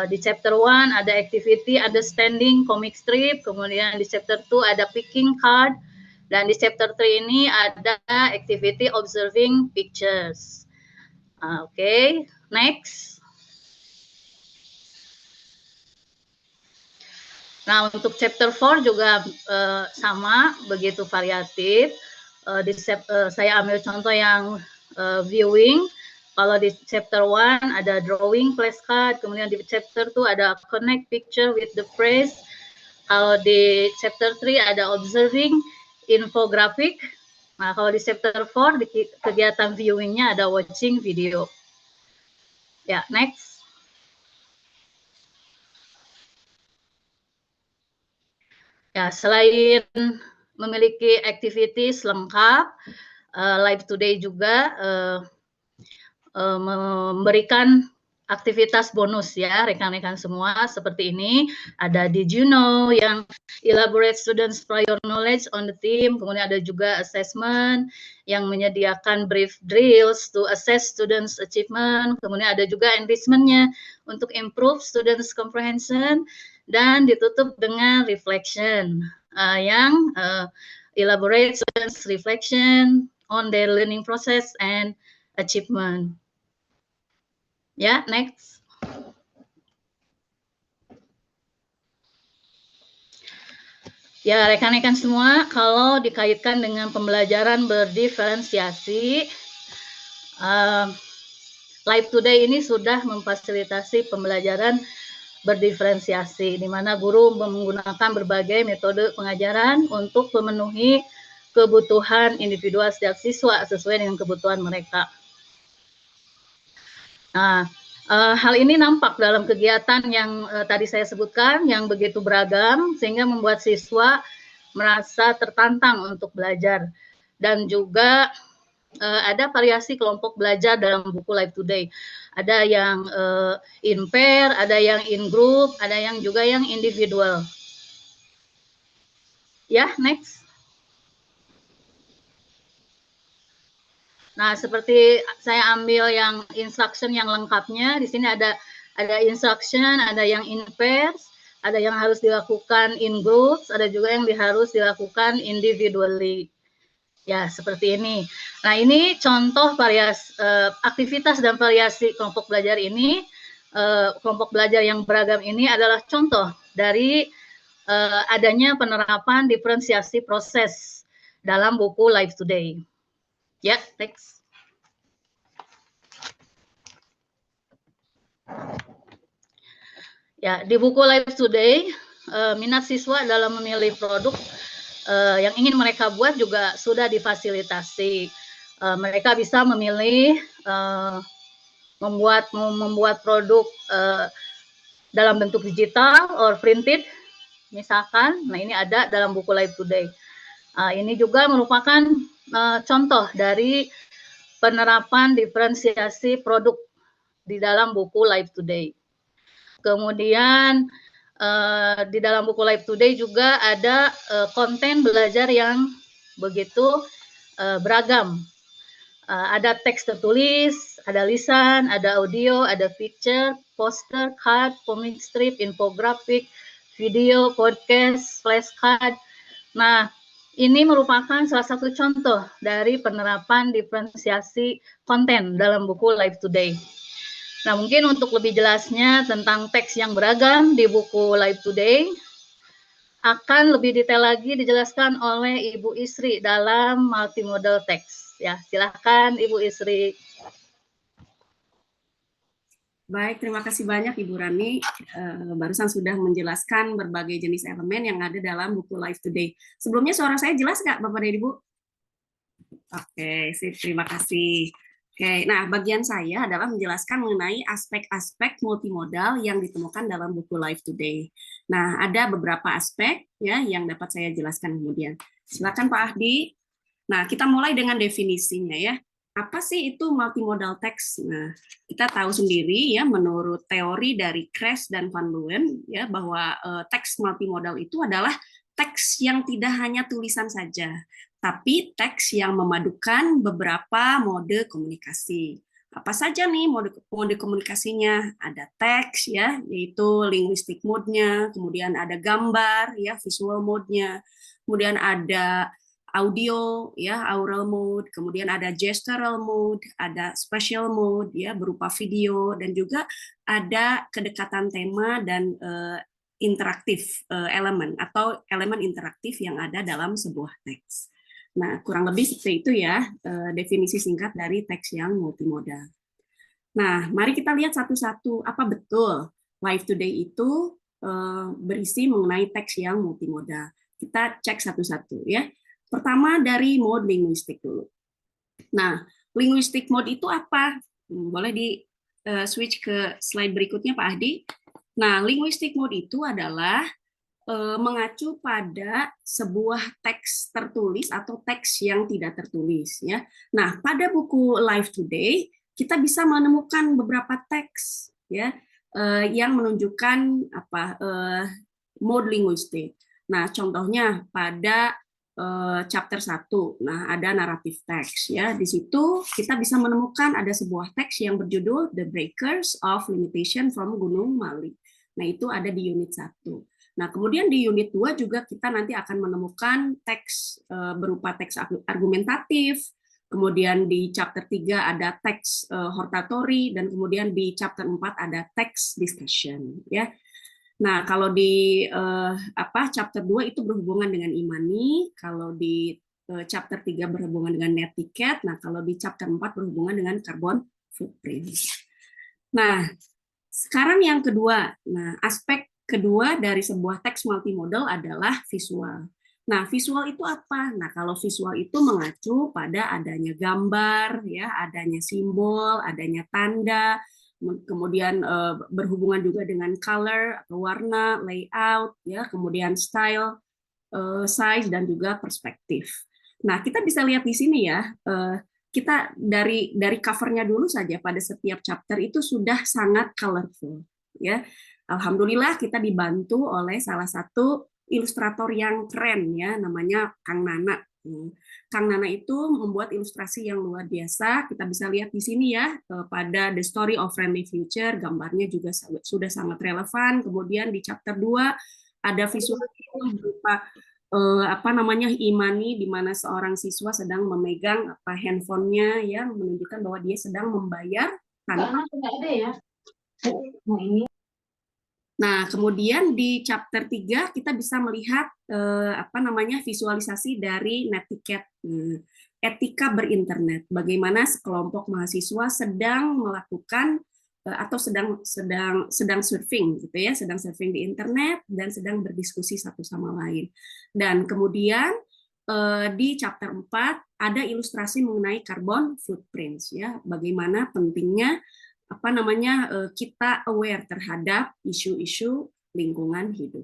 Speaker 9: di chapter 1 ada activity understanding comic strip, kemudian di chapter 2 ada picking card, Dan di chapter 3 ini ada activity observing pictures. Oke, next. Nah, untuk chapter 4 juga sama, begitu variatif. Saya ambil contoh yang viewing. Kalau di chapter 1 ada drawing flashcard, kemudian di chapter 2 ada connect picture with the phrase. Kalau di chapter 3 ada observing infographic. Nah, kalau di chapter 4 di kegiatan viewingnya ada watching video. Ya, next. Ya, selain memiliki activities lengkap, Live Today juga memberikan aktivitas bonus ya rekan-rekan semua seperti ini. Ada Did You Know yang elaborate students prior knowledge on the theme, kemudian ada juga assessment yang menyediakan brief drills to assess students achievement, kemudian ada juga enrichment-nya untuk improve students comprehension, dan ditutup dengan reflection yang elaborate students reflection on their learning process and achievement. Ya, next. Ya, rekan-rekan semua, kalau dikaitkan dengan pembelajaran berdiferensiasi, Live Today ini sudah memfasilitasi pembelajaran berdiferensiasi, di mana guru menggunakan berbagai metode pengajaran untuk memenuhi kebutuhan individual setiap siswa sesuai dengan kebutuhan mereka. Nah, hal ini nampak dalam kegiatan yang tadi saya sebutkan, yang begitu beragam, sehingga membuat siswa merasa tertantang untuk belajar. Dan juga ada variasi kelompok belajar dalam buku Live Today. Ada yang in pair, ada yang in group, ada yang juga yang individual. Ya, next. Nah, seperti saya ambil yang instruction yang lengkapnya, di sini ada instruction, ada yang in pairs, ada yang harus dilakukan in groups, ada juga yang harus dilakukan individually. Ya, seperti ini. Nah, ini contoh variasi aktivitas dan variasi kelompok belajar ini, kelompok belajar yang beragam ini adalah contoh dari adanya penerapan diferensiasi proses dalam buku Live Today. Ya, next. Ya, di buku Live Today, minat siswa dalam memilih produk yang ingin mereka buat juga sudah difasilitasi. Mereka bisa memilih membuat produk dalam bentuk digital or printed, misalkan. Nah, ini ada dalam buku Live Today. Ini juga merupakan contoh dari penerapan diferensiasi produk di dalam buku Live Today. Kemudian di dalam buku Live Today juga ada konten belajar yang begitu beragam. Ada teks tertulis, ada lisan, ada audio, ada picture, poster, card, comic strip, infografik, video, podcast, flashcard. Nah, ini merupakan salah satu contoh dari penerapan diferensiasi konten dalam buku Live Today. Nah, mungkin untuk lebih jelasnya tentang teks yang beragam di buku Live Today, akan lebih detail lagi dijelaskan oleh Ibu Isri dalam multimodal text. Ya, silahkan Ibu Isri.
Speaker 10: Baik, terima kasih banyak Ibu Rani. Barusan sudah menjelaskan berbagai jenis elemen yang ada dalam buku Live Today. Sebelumnya suara saya jelas nggak Bapak dan Ibu? Oke, sip, terima kasih. Oke, nah bagian saya adalah menjelaskan mengenai aspek-aspek multimodal yang ditemukan dalam buku Live Today. Nah, ada beberapa aspek ya yang dapat saya jelaskan kemudian. Silakan Pak Ahdi. Nah, kita mulai dengan definisinya ya. Apa sih itu multimodal text? Nah, kita tahu sendiri ya menurut teori dari Kress dan Van Leeuwen ya bahwa teks multimodal itu adalah teks yang tidak hanya tulisan saja, tapi teks yang memadukan beberapa mode komunikasi. Apa saja nih mode komunikasinya? Ada teks ya, yaitu linguistic mode-nya, kemudian ada gambar ya, visual mode-nya, kemudian ada audio ya, aural mode, kemudian ada gestural mode, ada spatial mode ya berupa video, dan juga ada kedekatan tema dan interaktif elemen atau elemen interaktif yang ada dalam sebuah teks. Nah, kurang lebih seperti itu ya definisi singkat dari teks yang multimodal. Nah, mari kita lihat satu-satu. Apa betul Live Today itu berisi mengenai teks yang multimodal? Kita cek satu-satu ya. Pertama dari mode linguistik dulu. Nah, linguistic mode itu apa? Boleh di switch ke slide berikutnya, Pak Ahdi. Nah, linguistic mode itu adalah mengacu pada sebuah teks tertulis atau teks yang tidak tertulis ya. Nah, pada buku Live Today kita bisa menemukan beberapa teks ya yang menunjukkan mode linguistik. Nah, contohnya pada chapter 1. Nah, ada naratif teks ya. Di situ kita bisa menemukan ada sebuah teks yang berjudul The Breakers of Limitation from Gunung Mali. Nah, itu ada di unit 1. Nah, kemudian di unit 2 juga kita nanti akan menemukan teks berupa teks argumentatif, kemudian di chapter 3 ada teks hortatory, dan kemudian di chapter 4 ada teks discussion ya. Nah, kalau di chapter 2 itu berhubungan dengan imani, kalau di chapter 3 berhubungan dengan netiquette, nah kalau di chapter 4 berhubungan dengan carbon footprint. Nah, sekarang yang kedua, nah aspek kedua dari sebuah teks multimodal adalah visual. Nah, visual itu apa? Nah, kalau visual itu mengacu pada adanya gambar, ya, adanya simbol, adanya tanda, kemudian berhubungan juga dengan color atau warna, layout, ya, kemudian style, size, dan juga perspektif. Nah, kita bisa lihat di sini ya. Kita dari covernya dulu saja pada setiap chapter itu sudah sangat colorful, ya. Alhamdulillah kita dibantu oleh salah satu ilustrator yang keren ya, namanya Kang Nana. Kang Nana itu membuat ilustrasi yang luar biasa. Kita bisa lihat di sini ya pada The Story of Friendly Future, gambarnya juga sudah sangat relevan. Kemudian di chapter 2 ada visual berupa imani, di mana seorang siswa sedang memegang handphonenya yang menunjukkan bahwa dia sedang membayar tanpa Nah, kemudian di chapter 3 kita bisa melihat visualisasi dari netiquette, etika berinternet. Bagaimana sekelompok mahasiswa sedang melakukan atau sedang surfing gitu ya, sedang surfing di internet dan sedang berdiskusi satu sama lain. Dan kemudian di chapter 4 ada ilustrasi mengenai carbon footprints ya, bagaimana pentingnya kita aware terhadap isu-isu lingkungan hidup.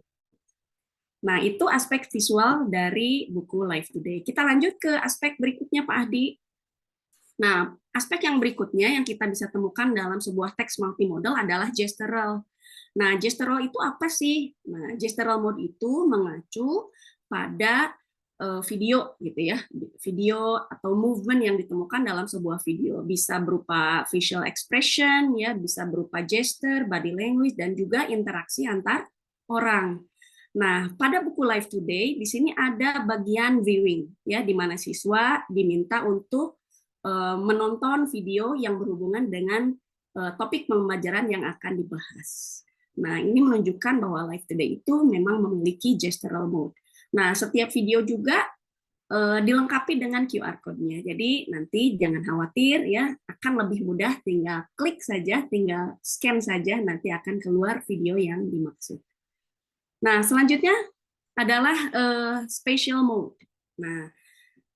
Speaker 10: Nah, itu aspek visual dari buku Live Today. Kita lanjut ke aspek berikutnya, Pak Ahdi. Nah, aspek yang berikutnya yang kita bisa temukan dalam sebuah teks multimodal adalah gestural. Nah, gestural itu apa sih? Nah, gestural mode itu mengacu pada video gitu ya, video atau movement yang ditemukan dalam sebuah video, bisa berupa facial expression ya, bisa berupa gesture, body language, dan juga interaksi antar orang. Nah, pada buku Live Today di sini ada bagian viewing ya, di mana siswa diminta untuk menonton video yang berhubungan dengan topik pembelajaran yang akan dibahas. Nah, ini menunjukkan bahwa Live Today itu memang memiliki gestural mode. Nah, setiap video juga dilengkapi dengan QR code-nya. Jadi nanti jangan khawatir ya, akan lebih mudah, tinggal klik saja, tinggal scan saja, nanti akan keluar video yang dimaksud. Nah, selanjutnya adalah spatial mode. Nah,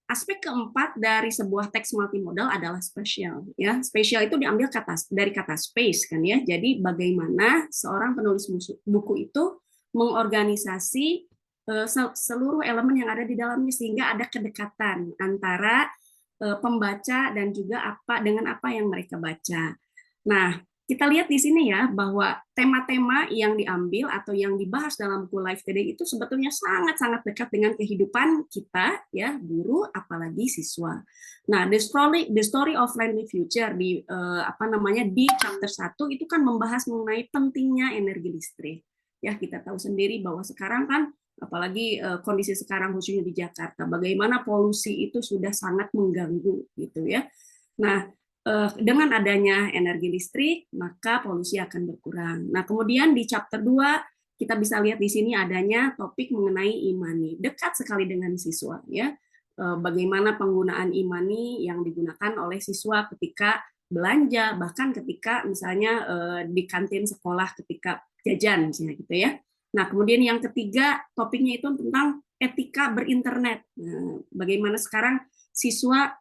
Speaker 10: aspek keempat dari sebuah teks multimodal adalah spatial. Ya, spatial itu diambil dari kata space kan ya. Jadi bagaimana seorang penulis buku itu mengorganisasi seluruh elemen yang ada di dalamnya sehingga ada kedekatan antara pembaca dan juga dengan apa yang mereka baca. Nah, kita lihat di sini ya bahwa tema-tema yang diambil atau yang dibahas dalam buku Live Today itu sebetulnya sangat-sangat dekat dengan kehidupan kita ya, guru apalagi siswa. Nah, The Story of Friendly Future di di chapter 1 itu kan membahas mengenai pentingnya energi listrik. Ya, kita tahu sendiri bahwa sekarang kan Apalagi kondisi sekarang khususnya di Jakarta, bagaimana polusi itu sudah sangat mengganggu gitu ya. Nah, dengan adanya energi listrik, maka polusi akan berkurang. Nah, kemudian di chapter 2 kita bisa lihat di sini adanya topik mengenai e-money, dekat sekali dengan siswa ya. Bagaimana penggunaan e-money yang digunakan oleh siswa ketika belanja, bahkan ketika misalnya di kantin sekolah ketika jajan misalnya gitu ya. Nah, kemudian yang ketiga topiknya itu tentang etika berinternet. Nah, bagaimana sekarang siswa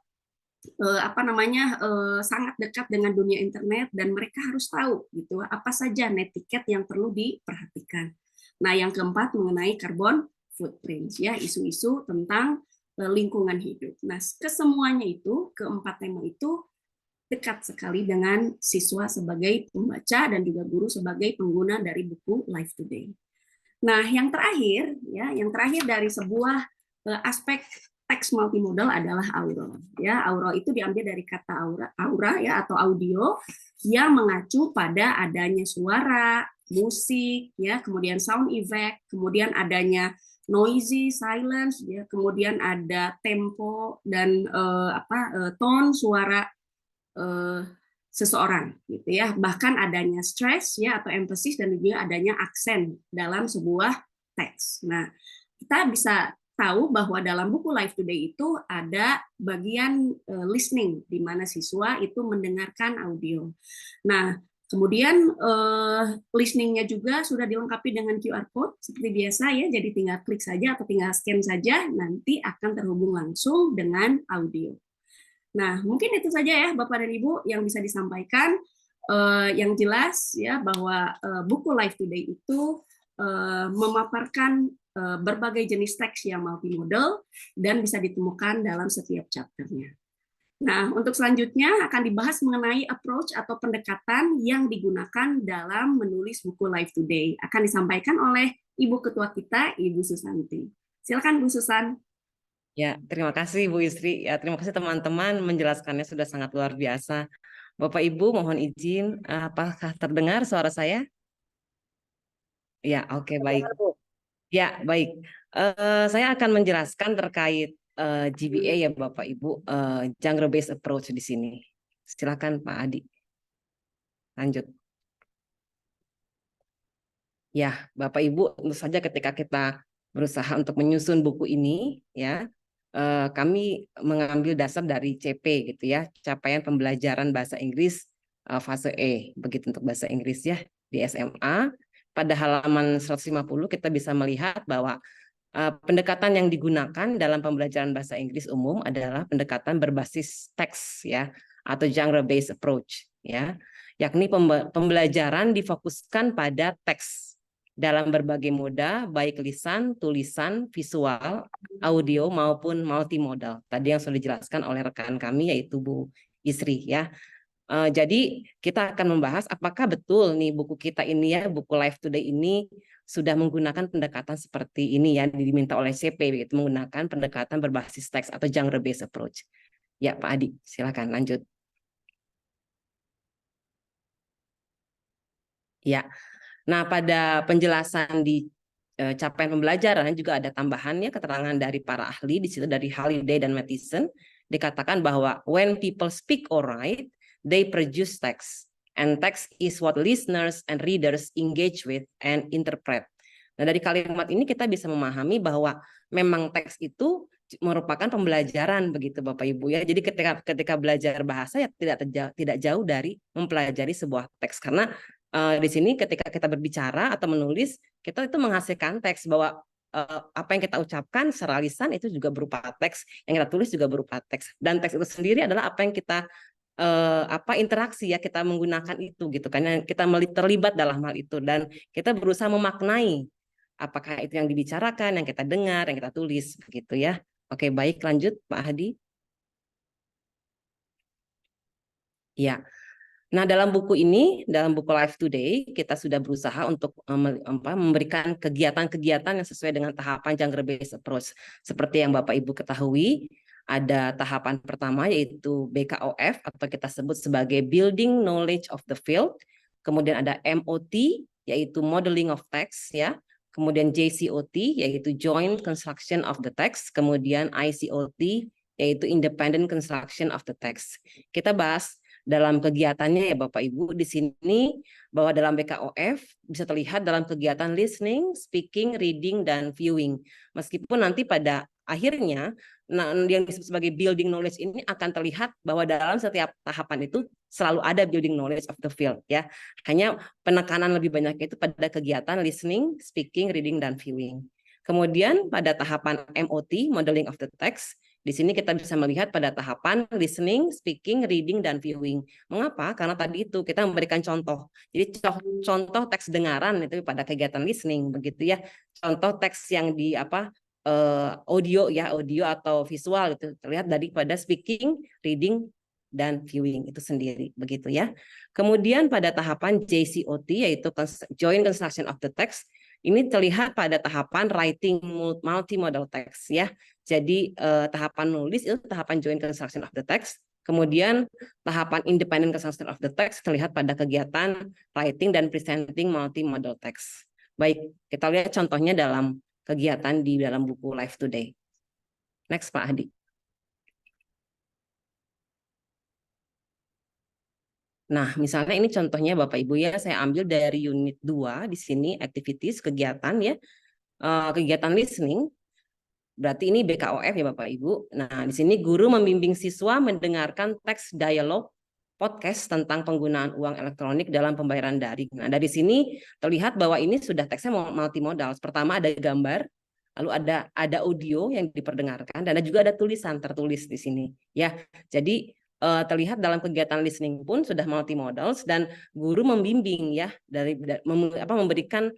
Speaker 10: sangat dekat dengan dunia internet dan mereka harus tahu gitu apa saja netiquette yang perlu diperhatikan. Nah, yang keempat mengenai carbon footprint ya, isu-isu tentang lingkungan hidup. Nah, kesemuanya itu, keempat tema itu dekat sekali dengan siswa sebagai pembaca dan juga guru sebagai pengguna dari buku Life Today. Nah, yang terakhir dari sebuah aspek teks multimodal adalah aural. Ya, aural itu diambil dari kata aura ya atau audio yang mengacu pada adanya suara, musik, ya, kemudian sound effect, kemudian adanya noisy, silence, ya, kemudian ada tempo dan tone suara seseorang gitu ya, bahkan adanya stress ya atau emphasis dan juga adanya aksen dalam sebuah teks. Nah, kita bisa tahu bahwa dalam buku Life Today itu ada bagian listening di mana siswa itu mendengarkan audio. Nah, kemudian listeningnya juga sudah dilengkapi dengan QR code seperti biasa ya, jadi tinggal klik saja atau tinggal scan saja, nanti akan terhubung langsung dengan audio. Nah, mungkin itu saja ya Bapak dan Ibu yang bisa disampaikan. Yang jelas ya bahwa buku Life Today itu memaparkan berbagai jenis teks yang multimodal dan bisa ditemukan dalam setiap chapternya. Nah, untuk selanjutnya akan dibahas mengenai approach atau pendekatan yang digunakan dalam menulis buku Life Today. Akan disampaikan oleh Ibu Ketua kita, Ibu Susanti. Silakan Bu Susan.
Speaker 11: Ya, terima kasih Bu Isri. Ya, terima kasih teman-teman menjelaskannya sudah sangat luar biasa. Bapak Ibu mohon izin, apakah terdengar suara saya? Ya, oke, baik. Ya, baik. Saya akan menjelaskan terkait GBA ya Bapak Ibu, genre based approach di sini. Silakan Pak Adi. Lanjut. Ya, Bapak Ibu, tentu saja ketika kita berusaha untuk menyusun buku ini, ya, kami mengambil dasar dari CP gitu ya, capaian pembelajaran bahasa Inggris fase E, begitu untuk bahasa Inggris ya di SMA. Pada halaman 150 kita bisa melihat bahwa pendekatan yang digunakan dalam pembelajaran bahasa Inggris umum adalah pendekatan berbasis teks ya atau genre based approach ya, yakni pembelajaran difokuskan pada teks dalam berbagai moda, baik lisan, tulisan, visual, audio, maupun multimodal. Tadi yang sudah dijelaskan oleh rekan kami, yaitu Bu Isri. Ya. Jadi kita akan membahas apakah betul nih buku kita ini ya, buku Life Today ini sudah menggunakan pendekatan seperti ini ya, diminta oleh CP, yaitu menggunakan pendekatan berbasis teks atau genre-based approach. Ya Pak Adi, silakan lanjut. Ya. Nah, pada penjelasan di capaian pembelajaran juga ada tambahannya keterangan dari para ahli di situ dari Halliday dan Matheson dikatakan bahwa when people speak or write, they produce text, and text is what listeners and readers engage with and interpret. Nah, dari kalimat ini kita bisa memahami bahwa memang teks itu merupakan pembelajaran begitu Bapak Ibu ya. Jadi ketika belajar bahasa ya tidak jauh dari mempelajari sebuah teks karena di sini ketika kita berbicara atau menulis, kita itu menghasilkan teks bahwa apa yang kita ucapkan secara lisan itu juga berupa teks, yang kita tulis juga berupa teks. Dan teks itu sendiri adalah apa yang kita interaksi ya, kita menggunakan itu gitu kan, kita terlibat dalam hal itu dan kita berusaha memaknai apakah itu yang dibicarakan, yang kita dengar, yang kita tulis begitu ya. Oke, baik, lanjut Pak Hadi. Ya. Nah, dalam buku ini, dalam buku Life Today, kita sudah berusaha untuk memberikan kegiatan-kegiatan yang sesuai dengan tahapan genre based approach. Seperti yang Bapak Ibu ketahui, ada tahapan pertama yaitu BKOF atau kita sebut sebagai Building Knowledge of the Field. Kemudian ada MOT yaitu Modeling of Text ya. kemudian JCOT yaitu Joint Construction of the Text, kemudian ICOT yaitu Independent Construction of the Text. Kita bahas dalam kegiatannya ya Bapak Ibu di sini bahwa dalam BKOF bisa terlihat dalam kegiatan listening, speaking, reading, dan viewing. Meskipun nanti pada akhirnya yang disebut sebagai building knowledge ini akan terlihat bahwa dalam setiap tahapan itu selalu ada building knowledge of the field ya. Hanya penekanan lebih banyak itu pada kegiatan listening, speaking, reading, dan viewing. Kemudian pada tahapan MOT, modeling of the text, di sini kita bisa melihat pada tahapan listening, speaking, reading, dan viewing. Mengapa? Karena tadi itu kita memberikan contoh. Jadi contoh teks dengaran itu pada kegiatan listening begitu ya. Contoh teks yang di audio ya, audio atau visual itu terlihat daripada speaking, reading, dan viewing itu sendiri begitu ya. Kemudian pada tahapan JCOT yaitu Joint Construction of the Text, ini terlihat pada tahapan writing multimodal text ya. Jadi tahapan nulis itu tahapan Joint Construction of the Text. Kemudian tahapan Independent Construction of the Text terlihat pada kegiatan writing dan presenting multimodal text. Baik, kita lihat contohnya dalam kegiatan di dalam buku Live Today. Next Pak Hadi. Nah, misalnya ini contohnya Bapak Ibu ya, saya ambil dari unit 2 di sini activities kegiatan ya. Kegiatan listening. Berarti ini BKOF ya Bapak Ibu. Nah, di sini guru membimbing siswa mendengarkan teks dialog podcast tentang penggunaan uang elektronik dalam pembayaran daring. Nah, dari sini terlihat bahwa ini sudah teksnya multimodal. Pertama ada gambar, lalu ada audio yang diperdengarkan, dan juga ada tulisan tertulis di sini. Ya, jadi terlihat dalam kegiatan listening pun sudah multimodal dan guru membimbing ya memberikan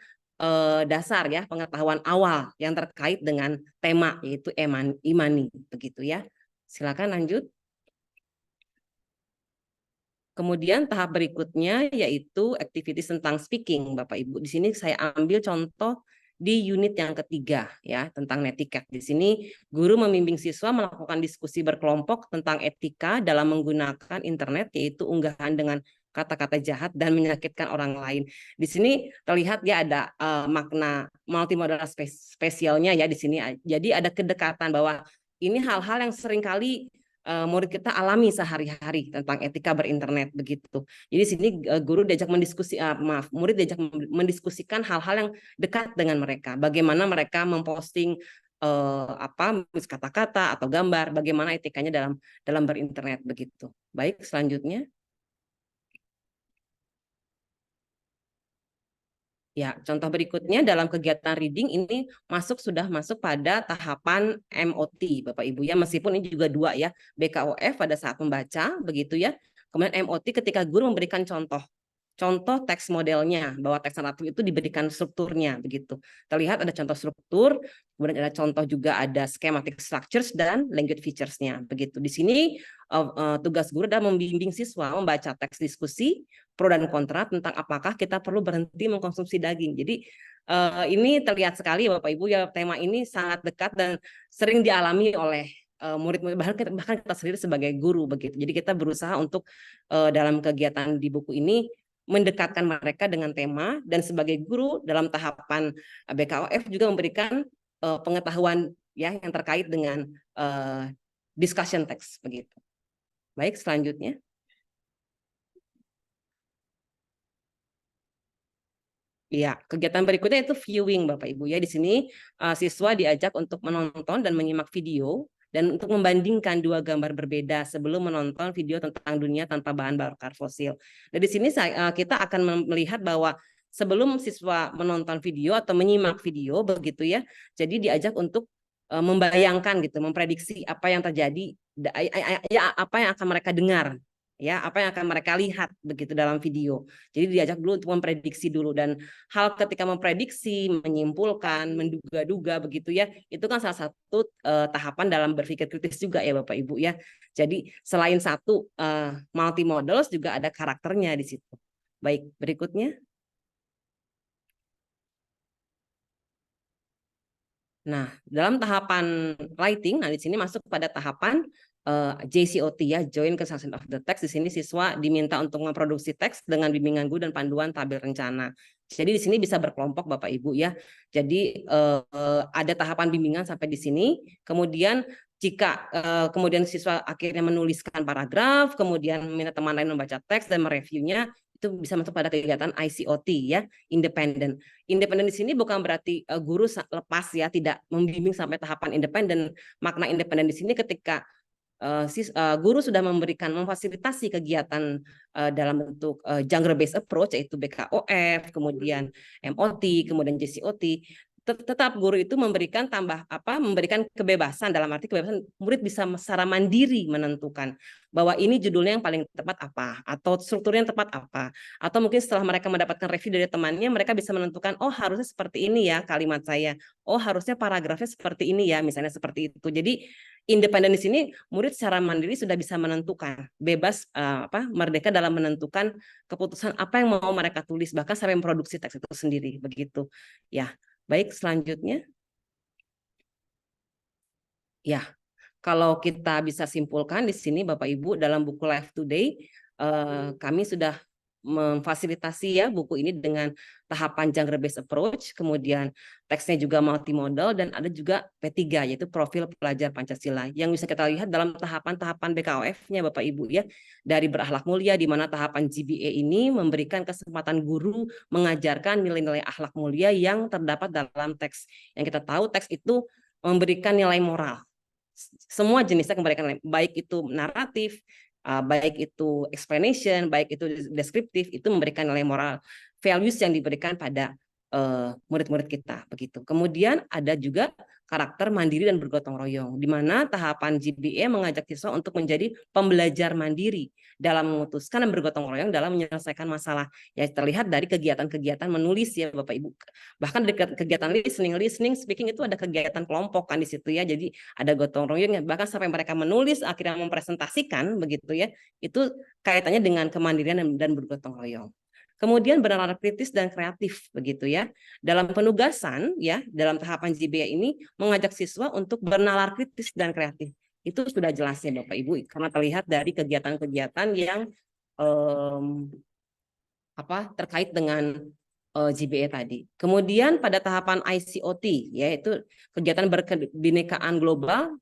Speaker 11: dasar ya pengetahuan awal yang terkait dengan tema yaitu imani begitu ya. Silakan lanjut. Kemudian tahap berikutnya yaitu activities tentang speaking, Bapak Ibu. Di sini saya ambil contoh di unit yang ketiga ya tentang netiquette. Di sini guru membimbing siswa melakukan diskusi berkelompok tentang etika dalam menggunakan internet, yaitu unggahan dengan kata-kata jahat dan menyakitkan orang lain. Di sini terlihat ya ada makna multimodal spesialnya ya di sini. Jadi ada kedekatan bahwa ini hal-hal yang seringkali murid kita alami sehari-hari tentang etika berinternet begitu. Jadi sini guru diajak murid diajak mendiskusikan hal-hal yang dekat dengan mereka. Bagaimana mereka memposting kata-kata atau gambar, bagaimana etikanya dalam berinternet begitu. Baik, selanjutnya. Ya, contoh berikutnya dalam kegiatan reading ini sudah masuk pada tahapan MOT, Bapak Ibu ya, meskipun ini juga dua ya, BKOF pada saat membaca begitu ya. Kemudian MOT ketika guru memberikan contoh teks modelnya, bahwa teks naratif itu diberikan strukturnya begitu. Terlihat ada contoh struktur, kemudian ada contoh juga ada schematic structures dan language features-nya begitu. Di sini tugas guru adalah membimbing siswa membaca teks diskusi pro dan kontra tentang apakah kita perlu berhenti mengkonsumsi daging. Jadi ini terlihat sekali Bapak Ibu ya, tema ini sangat dekat dan sering dialami oleh murid-murid, bahkan kita sendiri sebagai guru begitu. Jadi kita berusaha untuk dalam kegiatan di buku ini mendekatkan mereka dengan tema, dan sebagai guru dalam tahapan BKOF juga memberikan pengetahuan ya yang terkait dengan discussion text begitu. Baik, selanjutnya. Ya, kegiatan berikutnya itu viewing Bapak Ibu ya. Di sini siswa diajak untuk menonton dan menyimak video dan untuk membandingkan dua gambar berbeda sebelum menonton video tentang dunia tanpa bahan bakar fosil. Dan di sini kita akan melihat bahwa sebelum siswa menonton video atau menyimak video begitu ya, jadi diajak untuk membayangkan gitu, memprediksi apa yang terjadi, apa yang akan mereka dengar, ya apa yang akan mereka lihat begitu dalam video. Jadi diajak dulu untuk memprediksi dulu, dan hal ketika memprediksi, menyimpulkan, menduga-duga begitu ya, itu kan salah satu tahapan dalam berpikir kritis juga ya Bapak Ibu ya. Jadi selain satu multimodals juga ada karakternya di situ. Baik, berikutnya. Nah, dalam tahapan writing, nah di sini masuk pada tahapan JCOT ya, Joint Construction of the Text. Di sini siswa diminta untuk memproduksi teks dengan bimbingan guru dan panduan tabel rencana. Jadi di sini bisa berkelompok Bapak Ibu ya. Jadi ada tahapan bimbingan sampai di sini. Kemudian jika kemudian siswa akhirnya menuliskan paragraf, kemudian minta teman lain membaca teks dan mereviewnya, itu bisa masuk pada kegiatan ICOT ya, independen. Independen di sini bukan berarti guru lepas ya, tidak membimbing sampai tahapan independen. Makna independen di sini ketika guru sudah memfasilitasi kegiatan dalam bentuk genre based approach, yaitu BKOF, kemudian MOT, kemudian JCOT, tetap guru itu memberikan memberikan kebebasan, dalam arti kebebasan murid bisa secara mandiri menentukan bahwa ini judulnya yang paling tepat apa, atau strukturnya yang tepat apa, atau mungkin setelah mereka mendapatkan review dari temannya, mereka bisa menentukan, oh harusnya seperti ini ya kalimat saya, oh harusnya paragrafnya seperti ini ya, misalnya seperti itu. Jadi independen di sini murid secara mandiri sudah bisa menentukan, bebas merdeka dalam menentukan keputusan apa yang mau mereka tulis, bahkan sampai memproduksi teks itu sendiri, begitu ya. Baik, selanjutnya. Ya, kalau kita bisa simpulkan di sini Bapak Ibu, dalam buku Live Today kami sudah memfasilitasi ya buku ini dengan tahapan genre based approach, kemudian teksnya juga multimodal, dan ada juga P3 yaitu profil pelajar Pancasila yang bisa kita lihat dalam tahapan-tahapan BKOF-nya Bapak Ibu ya, dari berakhlak mulia, di mana tahapan GBA ini memberikan kesempatan guru mengajarkan nilai-nilai akhlak mulia yang terdapat dalam teks. Yang kita tahu teks itu memberikan nilai moral, semua jenisnya memberikan nilai, baik itu naratif, baik itu explanation, baik itu deskriptif, itu memberikan nilai moral, values yang diberikan pada murid-murid kita, begitu. Kemudian ada juga karakter mandiri dan bergotong royong, di mana tahapan GBA mengajak siswa untuk menjadi pembelajar mandiri dalam memutuskan dan bergotong royong dalam menyelesaikan masalah. Ya terlihat dari kegiatan-kegiatan menulis ya Bapak Ibu. Bahkan dari kegiatan listening, speaking itu ada kegiatan kelompok kan di situ ya. Jadi ada gotong royongnya, bahkan sampai mereka menulis akhirnya mempresentasikan begitu ya. Itu kaitannya dengan kemandirian dan bergotong royong. Kemudian bernalar kritis dan kreatif begitu ya. Dalam penugasan ya, dalam tahapan GBA ini mengajak siswa untuk bernalar kritis dan kreatif. Itu sudah jelas ya Bapak Ibu, karena terlihat dari kegiatan-kegiatan yang terkait dengan GBA tadi. Kemudian pada tahapan ICOT yaitu kegiatan berkebinekaan global,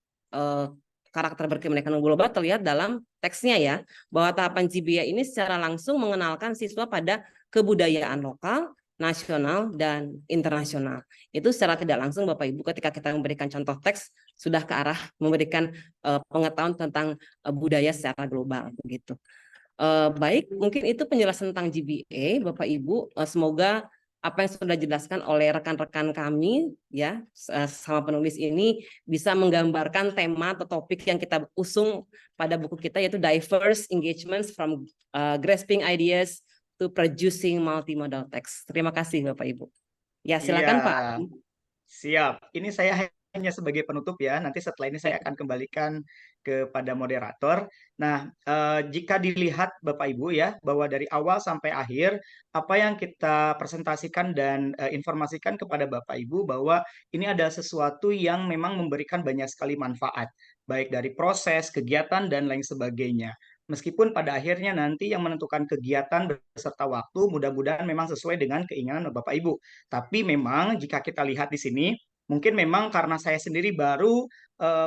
Speaker 11: karakter berkebinekaan global terlihat dalam teksnya ya, bahwa tahapan GBA ini secara langsung mengenalkan siswa pada kebudayaan lokal, nasional, dan internasional. Itu secara tidak langsung Bapak Ibu ketika kita memberikan contoh teks sudah ke arah memberikan pengetahuan tentang budaya secara global begitu. Baik, mungkin itu penjelasan tentang GBA Bapak Ibu. Semoga apa yang sudah dijelaskan oleh rekan-rekan kami ya sama penulis ini bisa menggambarkan tema atau topik yang kita usung pada buku kita, yaitu diverse engagements from grasping ideas to producing multimodal text. Terima kasih Bapak Ibu. Ya silakan Pak.
Speaker 7: Siap. Ini saya hanya sebagai penutup ya. Nanti setelah ini saya akan kembalikan kepada moderator. Nah, jika dilihat Bapak Ibu ya, bahwa dari awal sampai akhir, apa yang kita presentasikan dan informasikan kepada Bapak Ibu bahwa ini ada sesuatu yang memang memberikan banyak sekali manfaat, baik dari proses, kegiatan, dan lain sebagainya. Meskipun pada akhirnya nanti yang menentukan kegiatan beserta waktu mudah-mudahan memang sesuai dengan keinginan Bapak Ibu. Tapi memang jika kita lihat di sini, mungkin memang karena saya sendiri baru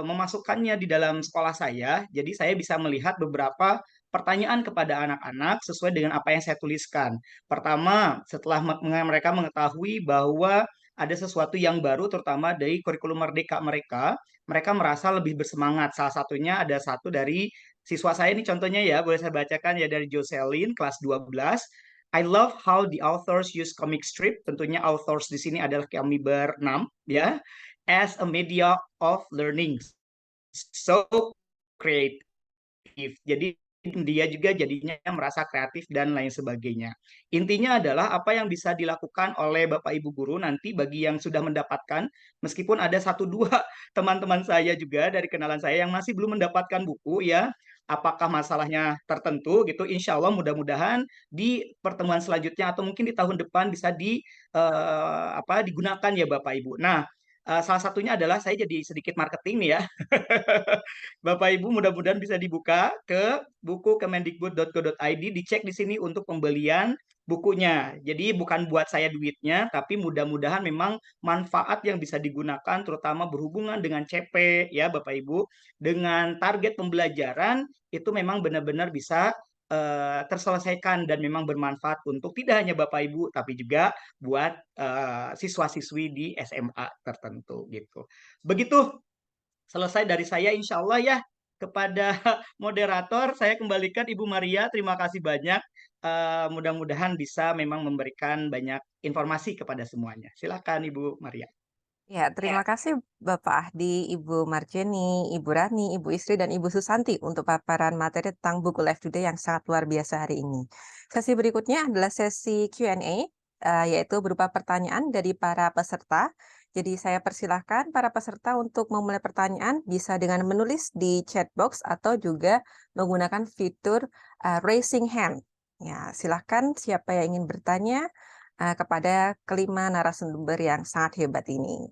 Speaker 7: memasukkannya di dalam sekolah saya, jadi saya bisa melihat beberapa pertanyaan kepada anak-anak sesuai dengan apa yang saya tuliskan. Pertama, setelah mereka mengetahui bahwa ada sesuatu yang baru, terutama dari kurikulum merdeka mereka, mereka merasa lebih bersemangat. Salah satunya ada satu dari siswa saya ini contohnya ya, boleh saya bacakan ya, dari Jocelyn kelas 12. I love how the authors use comic strip. Tentunya authors di sini adalah kami berenam ya, as a media of learning. So creative. Jadi dia juga jadinya merasa kreatif dan lain sebagainya. Intinya adalah apa yang bisa dilakukan oleh Bapak Ibu guru nanti bagi yang sudah mendapatkan, meskipun ada 1-2 teman-teman saya juga dari kenalan saya yang masih belum mendapatkan buku ya, apakah masalahnya tertentu gitu, insya Allah mudah-mudahan di pertemuan selanjutnya atau mungkin di tahun depan bisa digunakan ya Bapak Ibu. Nah, Salah satunya adalah saya jadi sedikit marketing nih ya. Bapak Ibu mudah-mudahan bisa dibuka ke buku kemendikbud.go.id, dicek di sini untuk pembelian bukunya. Jadi bukan buat saya duitnya, tapi mudah-mudahan memang manfaat yang bisa digunakan terutama berhubungan dengan CP ya Bapak Ibu, dengan target pembelajaran itu memang benar-benar bisa terselesaikan dan memang bermanfaat untuk tidak hanya Bapak Ibu tapi juga buat siswa-siswi di SMA tertentu gitu. Begitu selesai dari saya insya Allah ya. Kepada moderator saya kembalikan Ibu Maria, terima kasih banyak. Mudah-mudahan bisa memang memberikan banyak informasi kepada semuanya. Silakan Ibu Maria.
Speaker 5: Ya, terima kasih Bapak Ahdi, Ibu Marjeni, Ibu Rani, Ibu Istri, dan Ibu Susanti untuk paparan materi tentang buku Live Today yang sangat luar biasa hari ini. Sesi berikutnya adalah sesi Q&A, yaitu berupa pertanyaan dari para peserta. Jadi saya persilahkan para peserta untuk memulai pertanyaan bisa dengan menulis di chat box atau juga menggunakan fitur raising hand. Ya, silahkan siapa yang ingin bertanya kepada kelima narasumber yang sangat hebat ini.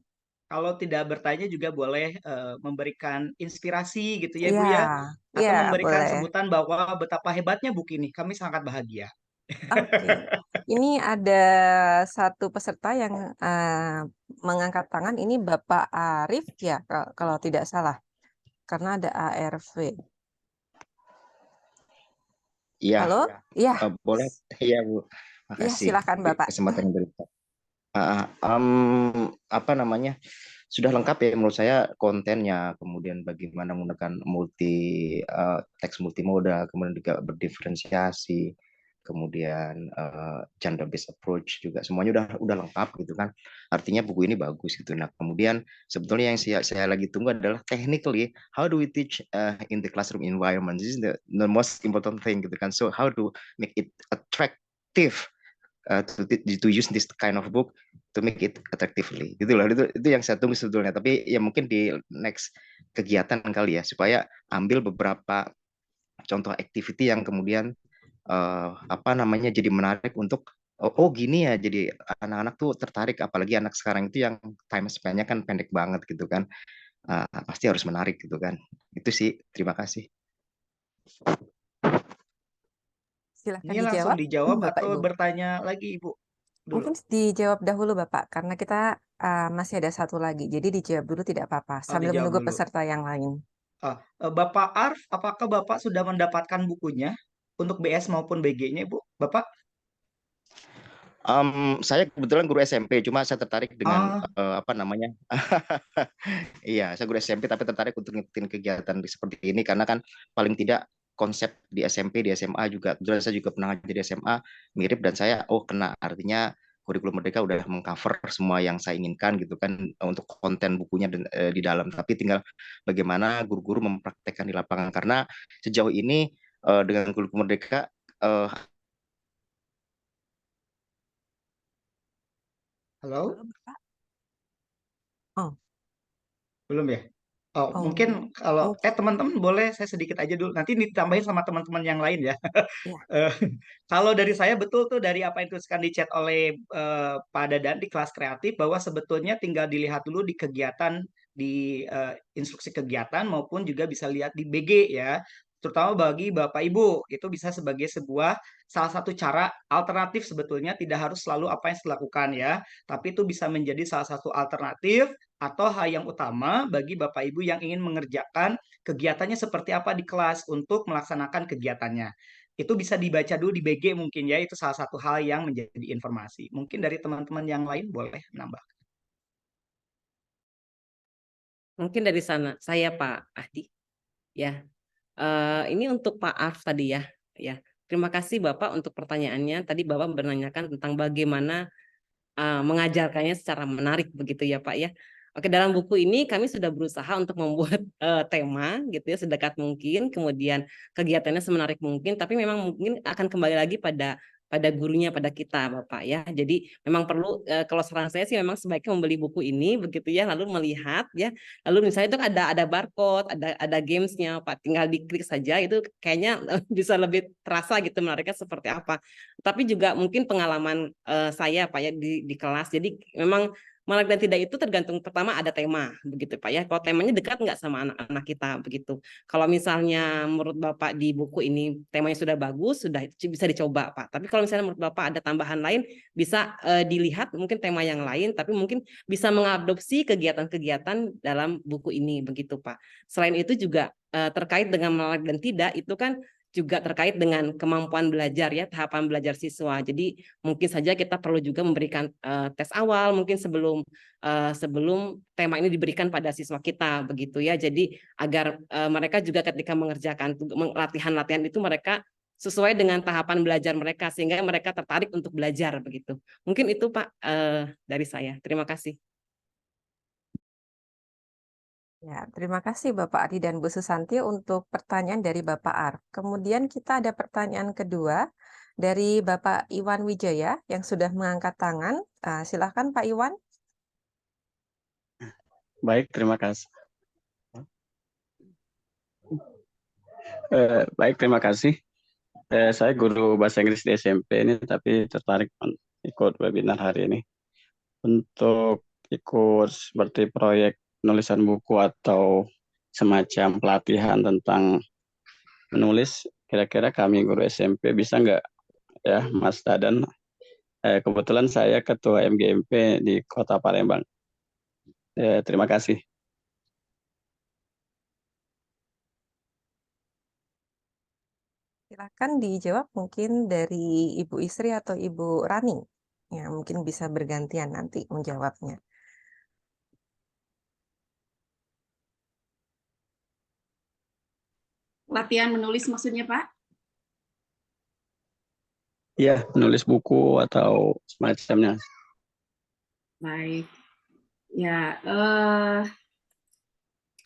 Speaker 7: Kalau tidak bertanya juga boleh memberikan inspirasi gitu ya Bu
Speaker 5: Iya,
Speaker 7: ya, atau
Speaker 5: iya
Speaker 7: memberikan
Speaker 5: boleh.
Speaker 7: sebutan bahwa betapa hebatnya buku ini. Kami sangat bahagia.
Speaker 5: Oke, ini ada satu peserta yang mengangkat tangan. Ini Bapak Arif ya, kalau tidak salah, karena ada ARV.
Speaker 12: Iya,
Speaker 5: Halo, ya,
Speaker 12: boleh. Iya, Bu.
Speaker 5: ya
Speaker 12: Makasih
Speaker 5: silakan Bapak.
Speaker 12: kesempatan yang diberikan. Apa namanya? Sudah lengkap ya menurut saya kontennya, kemudian bagaimana menggunakan teks multimoda, kemudian juga berdiferensiasi, kemudian gender based approach juga semuanya udah lengkap gitu kan. Artinya buku ini bagus gitu. Nah, kemudian sebetulnya yang saya lagi tunggu adalah technically how do we teach in the classroom environment. This is the most important thing gitu kan. So how to make it attractive to use this kind of book to make it attractively gitu loh. Itu yang saya tunggu sebetulnya, tapi ya mungkin di next kegiatan kali ya, supaya ambil beberapa contoh activity yang kemudian jadi menarik untuk gini ya, jadi anak-anak tuh tertarik, apalagi anak sekarang itu yang time span-nya kan pendek banget gitu kan. Pasti harus menarik gitu kan. Itu sih, terima kasih.
Speaker 5: Silakan
Speaker 7: Ini langsung dijawab
Speaker 5: Bapak
Speaker 7: atau
Speaker 5: Ibu.
Speaker 7: bertanya lagi Ibu? Dulu.
Speaker 5: Mungkin dijawab dahulu Bapak, karena kita masih ada satu lagi. Jadi dijawab dulu tidak apa-apa, sambil
Speaker 7: Dijawab
Speaker 5: menunggu
Speaker 7: dulu.
Speaker 5: peserta yang lain.
Speaker 7: Bapak Arf, apakah Bapak sudah mendapatkan bukunya untuk BS maupun BG-nya, Bu? Bapak?
Speaker 12: Saya kebetulan guru SMP, cuma saya tertarik dengan iya, saya guru SMP tapi tertarik untuk ngikutin kegiatan seperti ini karena kan paling tidak konsep di SMP, di SMA juga, kebetulan saya juga pernah ngajar di SMA mirip dan saya kena, artinya kurikulum Merdeka udah mengcover semua yang saya inginkan gitu kan untuk konten bukunya di dalam, tapi tinggal bagaimana guru-guru mempraktekkan di lapangan karena sejauh ini dengan kurikulum Merdeka
Speaker 7: Halo?
Speaker 5: Bapak?
Speaker 7: Belum ya? Mungkin kalau teman-teman boleh saya sedikit aja dulu. Nanti ditambahin sama teman-teman yang lain ya. Kalau dari saya betul tuh dari apa yang dituliskan di chat oleh Pak Dadan di kelas kreatif bahwa sebetulnya tinggal dilihat dulu di kegiatan di instruksi kegiatan maupun juga bisa lihat di BG ya. Terutama bagi Bapak Ibu, itu bisa sebagai sebuah salah satu cara alternatif sebetulnya tidak harus selalu apa yang dilakukan ya, tapi itu bisa menjadi salah satu alternatif atau hal yang utama bagi Bapak Ibu yang ingin mengerjakan kegiatannya seperti apa di kelas untuk melaksanakan kegiatannya. Itu bisa dibaca dulu di BG mungkin ya, itu salah satu hal yang menjadi informasi. Mungkin dari teman-teman yang lain boleh menambah.
Speaker 11: Mungkin dari sana, saya Pak Ahdi. Ya, ini untuk Pak Arf tadi ya. Terima kasih Bapak untuk pertanyaannya. Tadi Bapak menanyakan tentang bagaimana mengajarkannya secara menarik begitu ya Pak ya. Oke, dalam buku ini kami sudah berusaha untuk membuat tema gitu ya sedekat mungkin, kemudian kegiatannya semenarik mungkin, tapi memang mungkin akan kembali lagi pada gurunya, pada kita Bapak ya. Jadi memang perlu kalau saran saya sih memang sebaiknya membeli buku ini begitu ya, lalu melihat ya, lalu misalnya itu ada barcode, ada gamesnya Pak, tinggal diklik saja, itu kayaknya bisa lebih terasa gitu menariknya seperti apa. Tapi juga mungkin pengalaman saya Pak ya di kelas, jadi memang Menarik dan tidak itu tergantung pertama ada tema begitu Pak ya. Kalau temanya dekat nggak sama anak-anak kita begitu. Kalau misalnya menurut Bapak di buku ini temanya sudah bagus, sudah bisa dicoba Pak. Tapi kalau misalnya menurut Bapak ada tambahan lain, bisa dilihat mungkin tema yang lain, tapi mungkin bisa mengadopsi kegiatan-kegiatan dalam buku ini begitu Pak. Selain itu juga terkait dengan menarik dan tidak itu kan juga terkait dengan kemampuan belajar ya, tahapan belajar siswa. Jadi mungkin saja kita perlu juga memberikan tes awal mungkin sebelum tema ini diberikan pada siswa kita begitu ya. Jadi agar mereka juga ketika mengerjakan latihan-latihan itu mereka sesuai dengan tahapan belajar mereka sehingga mereka tertarik untuk belajar begitu. Mungkin itu Pak dari saya. Terima kasih.
Speaker 5: Ya, terima kasih Bapak Adi dan Bu Susanti untuk pertanyaan dari Bapak Ar. Kemudian kita ada pertanyaan kedua dari Bapak Iwan Wijaya yang sudah mengangkat tangan. Silakan Pak Iwan.
Speaker 13: Baik, terima kasih. Baik, terima kasih. Saya guru bahasa Inggris di SMP ini, tapi tertarik ikut webinar hari ini. Untuk ikut seperti proyek penulisan buku atau semacam pelatihan tentang menulis, kira-kira kami guru SMP bisa nggak ya Mas Dadan? Kebetulan saya ketua MGMP di Kota Palembang. Terima kasih.
Speaker 5: Silakan dijawab mungkin dari Ibu Isri atau Ibu Rani. Ya, mungkin bisa bergantian nanti menjawabnya.
Speaker 10: Latihan menulis maksudnya Pak?
Speaker 13: Iya, menulis buku atau semacamnya.
Speaker 10: Baik. Ya,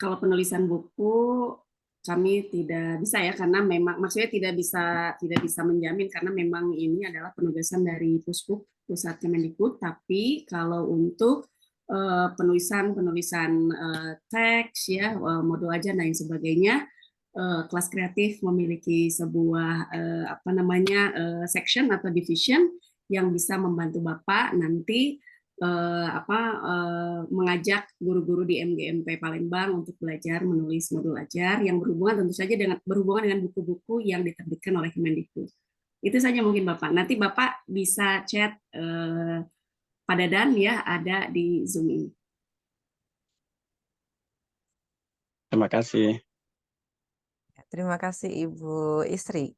Speaker 10: kalau penulisan buku kami tidak bisa ya karena memang maksudnya tidak bisa menjamin karena memang ini adalah penugasan dari Puspuk Pusat Kemendikbud. Tapi kalau untuk penulisan teks ya modul ajar dan lain sebagainya, kelas kreatif memiliki sebuah section atau division yang bisa membantu Bapak nanti mengajak guru-guru di MGMP Palembang untuk belajar menulis modul ajar yang berhubungan tentu saja dengan buku-buku yang diterbitkan oleh Kemendikbud. Itu saja mungkin Bapak. Nanti Bapak bisa chat Pak Dadan ya, ada di Zoom ini.
Speaker 13: Terima kasih.
Speaker 5: Terima kasih Ibu Isri.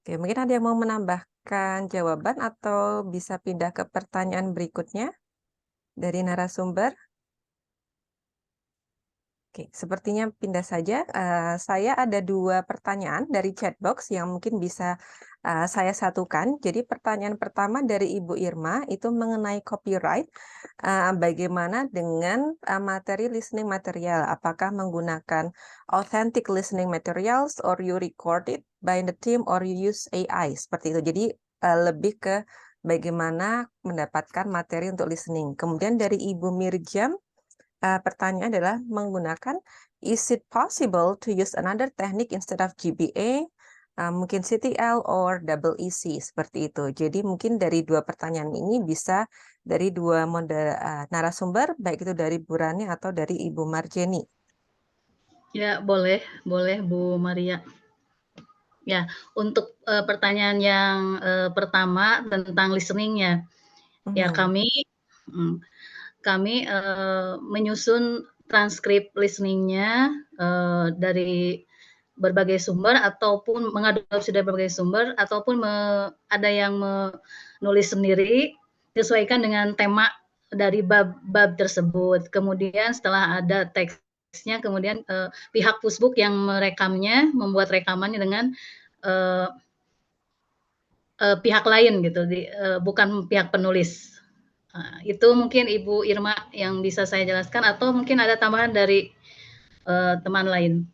Speaker 5: Oke, mungkin ada yang mau menambahkan jawaban atau bisa pindah ke pertanyaan berikutnya dari narasumber. Oke, sepertinya pindah saja. Saya ada 2 pertanyaan dari chatbox yang mungkin bisa saya satukan. Jadi pertanyaan pertama dari Ibu Irma itu mengenai copyright. Bagaimana dengan materi listening material? Apakah menggunakan authentic listening materials or you record it by the team or you use AI? Seperti itu. Jadi lebih ke bagaimana mendapatkan materi untuk listening. Kemudian dari Ibu Mirjam, pertanyaan adalah menggunakan is it possible to use another technique instead of GBA, mungkin CTL or double EC seperti itu. Jadi mungkin dari 2 pertanyaan ini bisa dari 2 model narasumber, baik itu dari Bu Rani atau dari Ibu Marjeni.
Speaker 9: Ya, boleh Bu Maria. Ya, untuk pertanyaan yang pertama tentang listening-nya. Ya, kami menyusun transkrip listening-nya dari berbagai sumber ataupun mengadopsi dari berbagai sumber ataupun ada yang menulis sendiri disesuaikan dengan tema dari bab tersebut. Kemudian setelah ada teksnya, kemudian pihak Puspuk yang merekamnya, membuat rekamannya dengan pihak lain gitu, bukan pihak penulis. Itu mungkin Ibu Irma yang bisa saya jelaskan atau mungkin ada tambahan dari teman lain.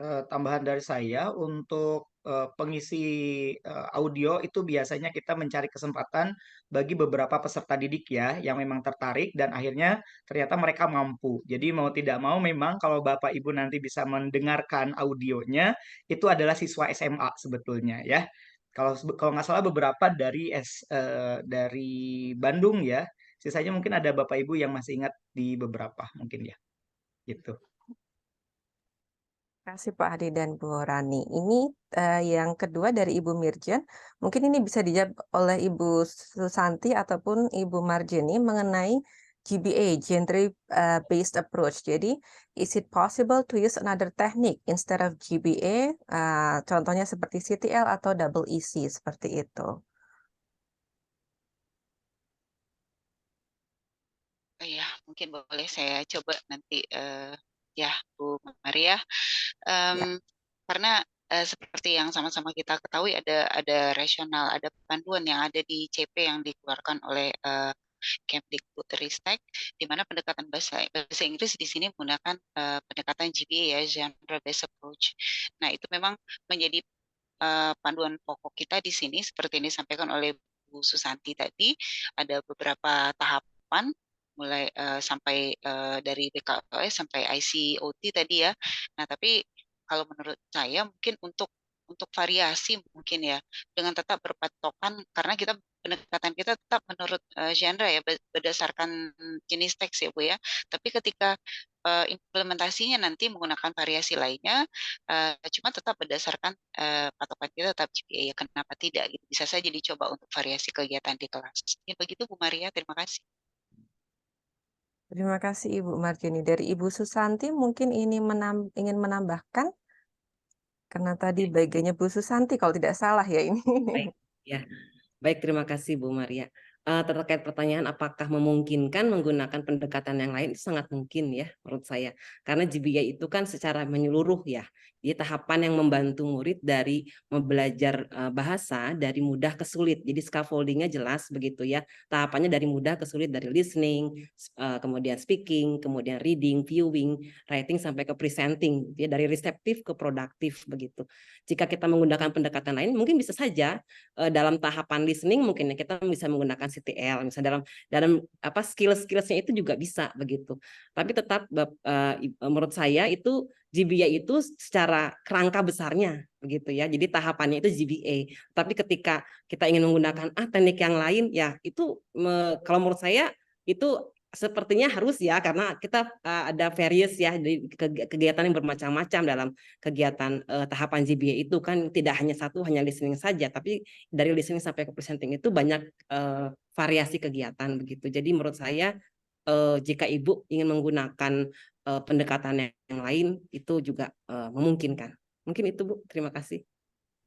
Speaker 7: Tambahan dari saya untuk pengisi audio itu biasanya kita mencari kesempatan bagi beberapa peserta didik ya yang memang tertarik dan akhirnya ternyata mereka mampu. Jadi mau tidak mau memang kalau Bapak Ibu nanti bisa mendengarkan audionya itu adalah siswa SMA sebetulnya ya. Kalau nggak salah beberapa dari Bandung ya. Sisanya mungkin ada Bapak Ibu yang masih ingat di beberapa mungkin ya. Gitu.
Speaker 5: Terima kasih Pak Hadi dan Bu Rani. Ini yang kedua dari Ibu Mirjan. Mungkin ini bisa dijawab oleh Ibu Susanti ataupun Ibu Marjani mengenai GBA, Gender Based Approach. Jadi, is it possible to use another technique instead of GBA? Contohnya seperti CTL atau double EC, seperti itu.
Speaker 8: Ya, mungkin boleh saya coba nanti ya Bu Maria.
Speaker 5: Ya.
Speaker 8: Karena seperti yang sama-sama kita ketahui ada rasional, ada panduan yang ada di CP yang dikeluarkan oleh Kemdikbudristek, di mana pendekatan bahasa Inggris di sini menggunakan pendekatan GBA ya, Genre Based Approach. Nah, itu memang menjadi panduan pokok kita di sini seperti yang disampaikan oleh Bu Susanti tadi, ada beberapa tahapan mulai sampai dari BKOS sampai ICOT tadi ya. Nah, tapi kalau menurut saya mungkin untuk variasi mungkin ya, dengan tetap berpatokan karena pendekatan kita tetap menurut genre ya, berdasarkan jenis teks ya Bu ya. Tapi ketika implementasinya nanti menggunakan variasi lainnya, cuma tetap berdasarkan patokan kita tetap GPA ya, kenapa tidak gitu. Bisa saja dicoba untuk variasi kegiatan di kelas. Ya begitu Bu Maria, terima kasih.
Speaker 5: Terima kasih Ibu Marjani. Dari Ibu Susanti mungkin ini ingin menambahkan, karena tadi bagiannya Bu Susanti kalau tidak salah ya ini.
Speaker 11: Baik, ya. Baik, terima kasih Bu Maria. Terkait pertanyaan apakah memungkinkan menggunakan pendekatan yang lain, itu sangat mungkin ya menurut saya. Karena GBA itu kan secara menyeluruh ya. Jadi tahapan yang membantu murid dari belajar bahasa dari mudah ke sulit. Jadi scaffoldingnya jelas begitu ya. Tahapannya dari mudah ke sulit, dari listening, kemudian speaking, kemudian reading, viewing, writing sampai ke presenting. Ya, dari reseptif ke produktif begitu. Jika kita menggunakan pendekatan lain, mungkin bisa saja dalam tahapan listening mungkin kita bisa menggunakan CTL, misalnya dalam apa skills-skillsnya itu juga bisa begitu. Tapi tetap menurut saya itu GBA itu secara kerangka besarnya begitu ya. Jadi tahapannya itu GBA. Tapi ketika kita ingin menggunakan teknik yang lain ya itu kalau menurut saya itu sepertinya harus ya, karena kita ada various ya, dari kegiatan yang bermacam-macam dalam kegiatan tahapan GBA itu kan tidak hanya satu, hanya listening saja, tapi dari listening sampai ke presenting itu banyak variasi kegiatan begitu. Jadi menurut saya jika Ibu ingin menggunakan pendekatan yang lain itu juga memungkinkan. Mungkin itu Bu, terima kasih.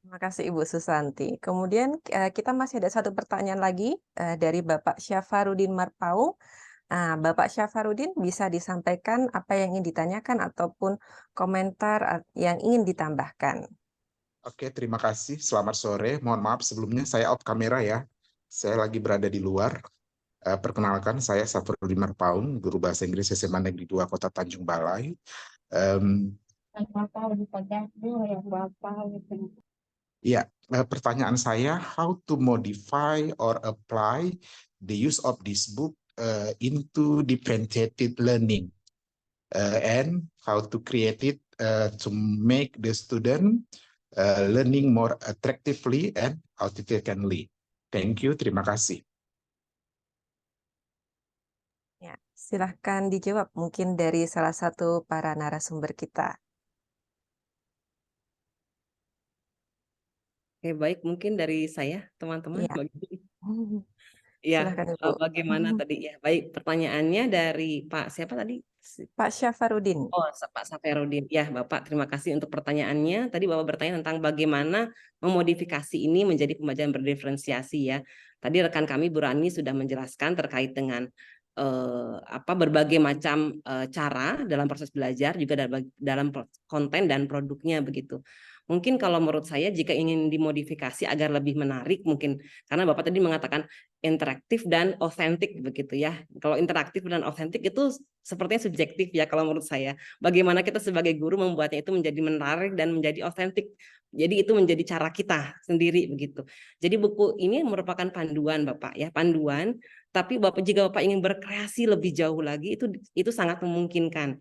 Speaker 5: Terima kasih Ibu Susanti. Kemudian kita masih ada satu pertanyaan lagi dari Bapak Syafarudin Marpaung. Bapak Syafarudin bisa disampaikan apa yang ingin ditanyakan ataupun komentar yang ingin ditambahkan.
Speaker 14: Oke, terima kasih. Selamat sore. Mohon maaf sebelumnya saya out kamera ya. Saya lagi berada di luar. Perkenalkan, saya Syafarudin Marpaung, guru bahasa Inggris SMA Negeri 2 Kota Tanjung Balai. Ya, pertanyaan saya, how to modify or apply the use of this book into differentiated learning, and how to create it to make the student learning more attractively and authentically. Thank you, terima kasih.
Speaker 5: Ya, silahkan dijawab mungkin dari salah satu para narasumber kita.
Speaker 11: Oke, baik, mungkin dari saya teman-teman.
Speaker 5: Ya.
Speaker 11: Ya, bagaimana tadi ya? Baik, pertanyaannya dari Pak siapa tadi?
Speaker 5: Pak Syafarudin.
Speaker 11: Oh, Pak Syafarudin. Ya, Bapak, terima kasih untuk pertanyaannya. Tadi Bapak bertanya tentang bagaimana memodifikasi ini menjadi pembelajaran berdiferensiasi ya. Tadi rekan kami Bu Rani sudah menjelaskan terkait dengan berbagai macam cara dalam proses belajar, juga dalam konten dan produknya begitu. Mungkin kalau menurut saya jika ingin dimodifikasi agar lebih menarik mungkin, karena Bapak tadi mengatakan interaktif dan otentik begitu ya. Kalau interaktif dan otentik itu sepertinya subjektif ya kalau menurut saya. Bagaimana kita sebagai guru membuatnya itu menjadi menarik dan menjadi otentik. Jadi itu menjadi cara kita sendiri begitu. Jadi buku ini merupakan panduan Bapak ya, panduan. Tapi jika Bapak ingin berkreasi lebih jauh lagi itu sangat memungkinkan.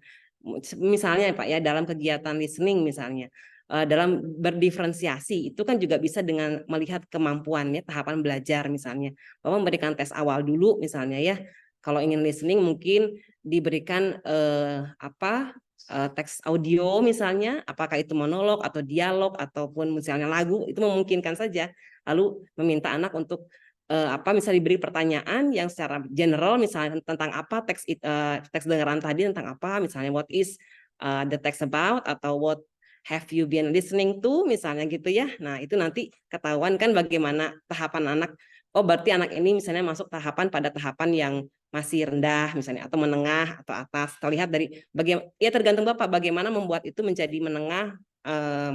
Speaker 11: Misalnya Pak ya dalam kegiatan listening misalnya. dalam berdiferensiasi itu kan juga bisa dengan melihat kemampuannya tahapan belajar misalnya. Bahwa memberikan tes awal dulu misalnya ya. Kalau ingin listening mungkin diberikan teks audio misalnya, apakah itu monolog atau dialog ataupun misalnya lagu, itu memungkinkan saja. Lalu meminta anak untuk misalnya diberi pertanyaan yang secara general misalnya tentang apa teks dengaran tadi tentang apa, misalnya what is the text about atau what have you been listening to misalnya gitu ya. Nah, itu nanti ketahuan kan bagaimana tahapan anak. Oh, berarti anak ini misalnya masuk pada tahapan yang masih rendah misalnya atau menengah atau atas. Terlihat dari ya tergantung Bapak bagaimana membuat itu menjadi menengah,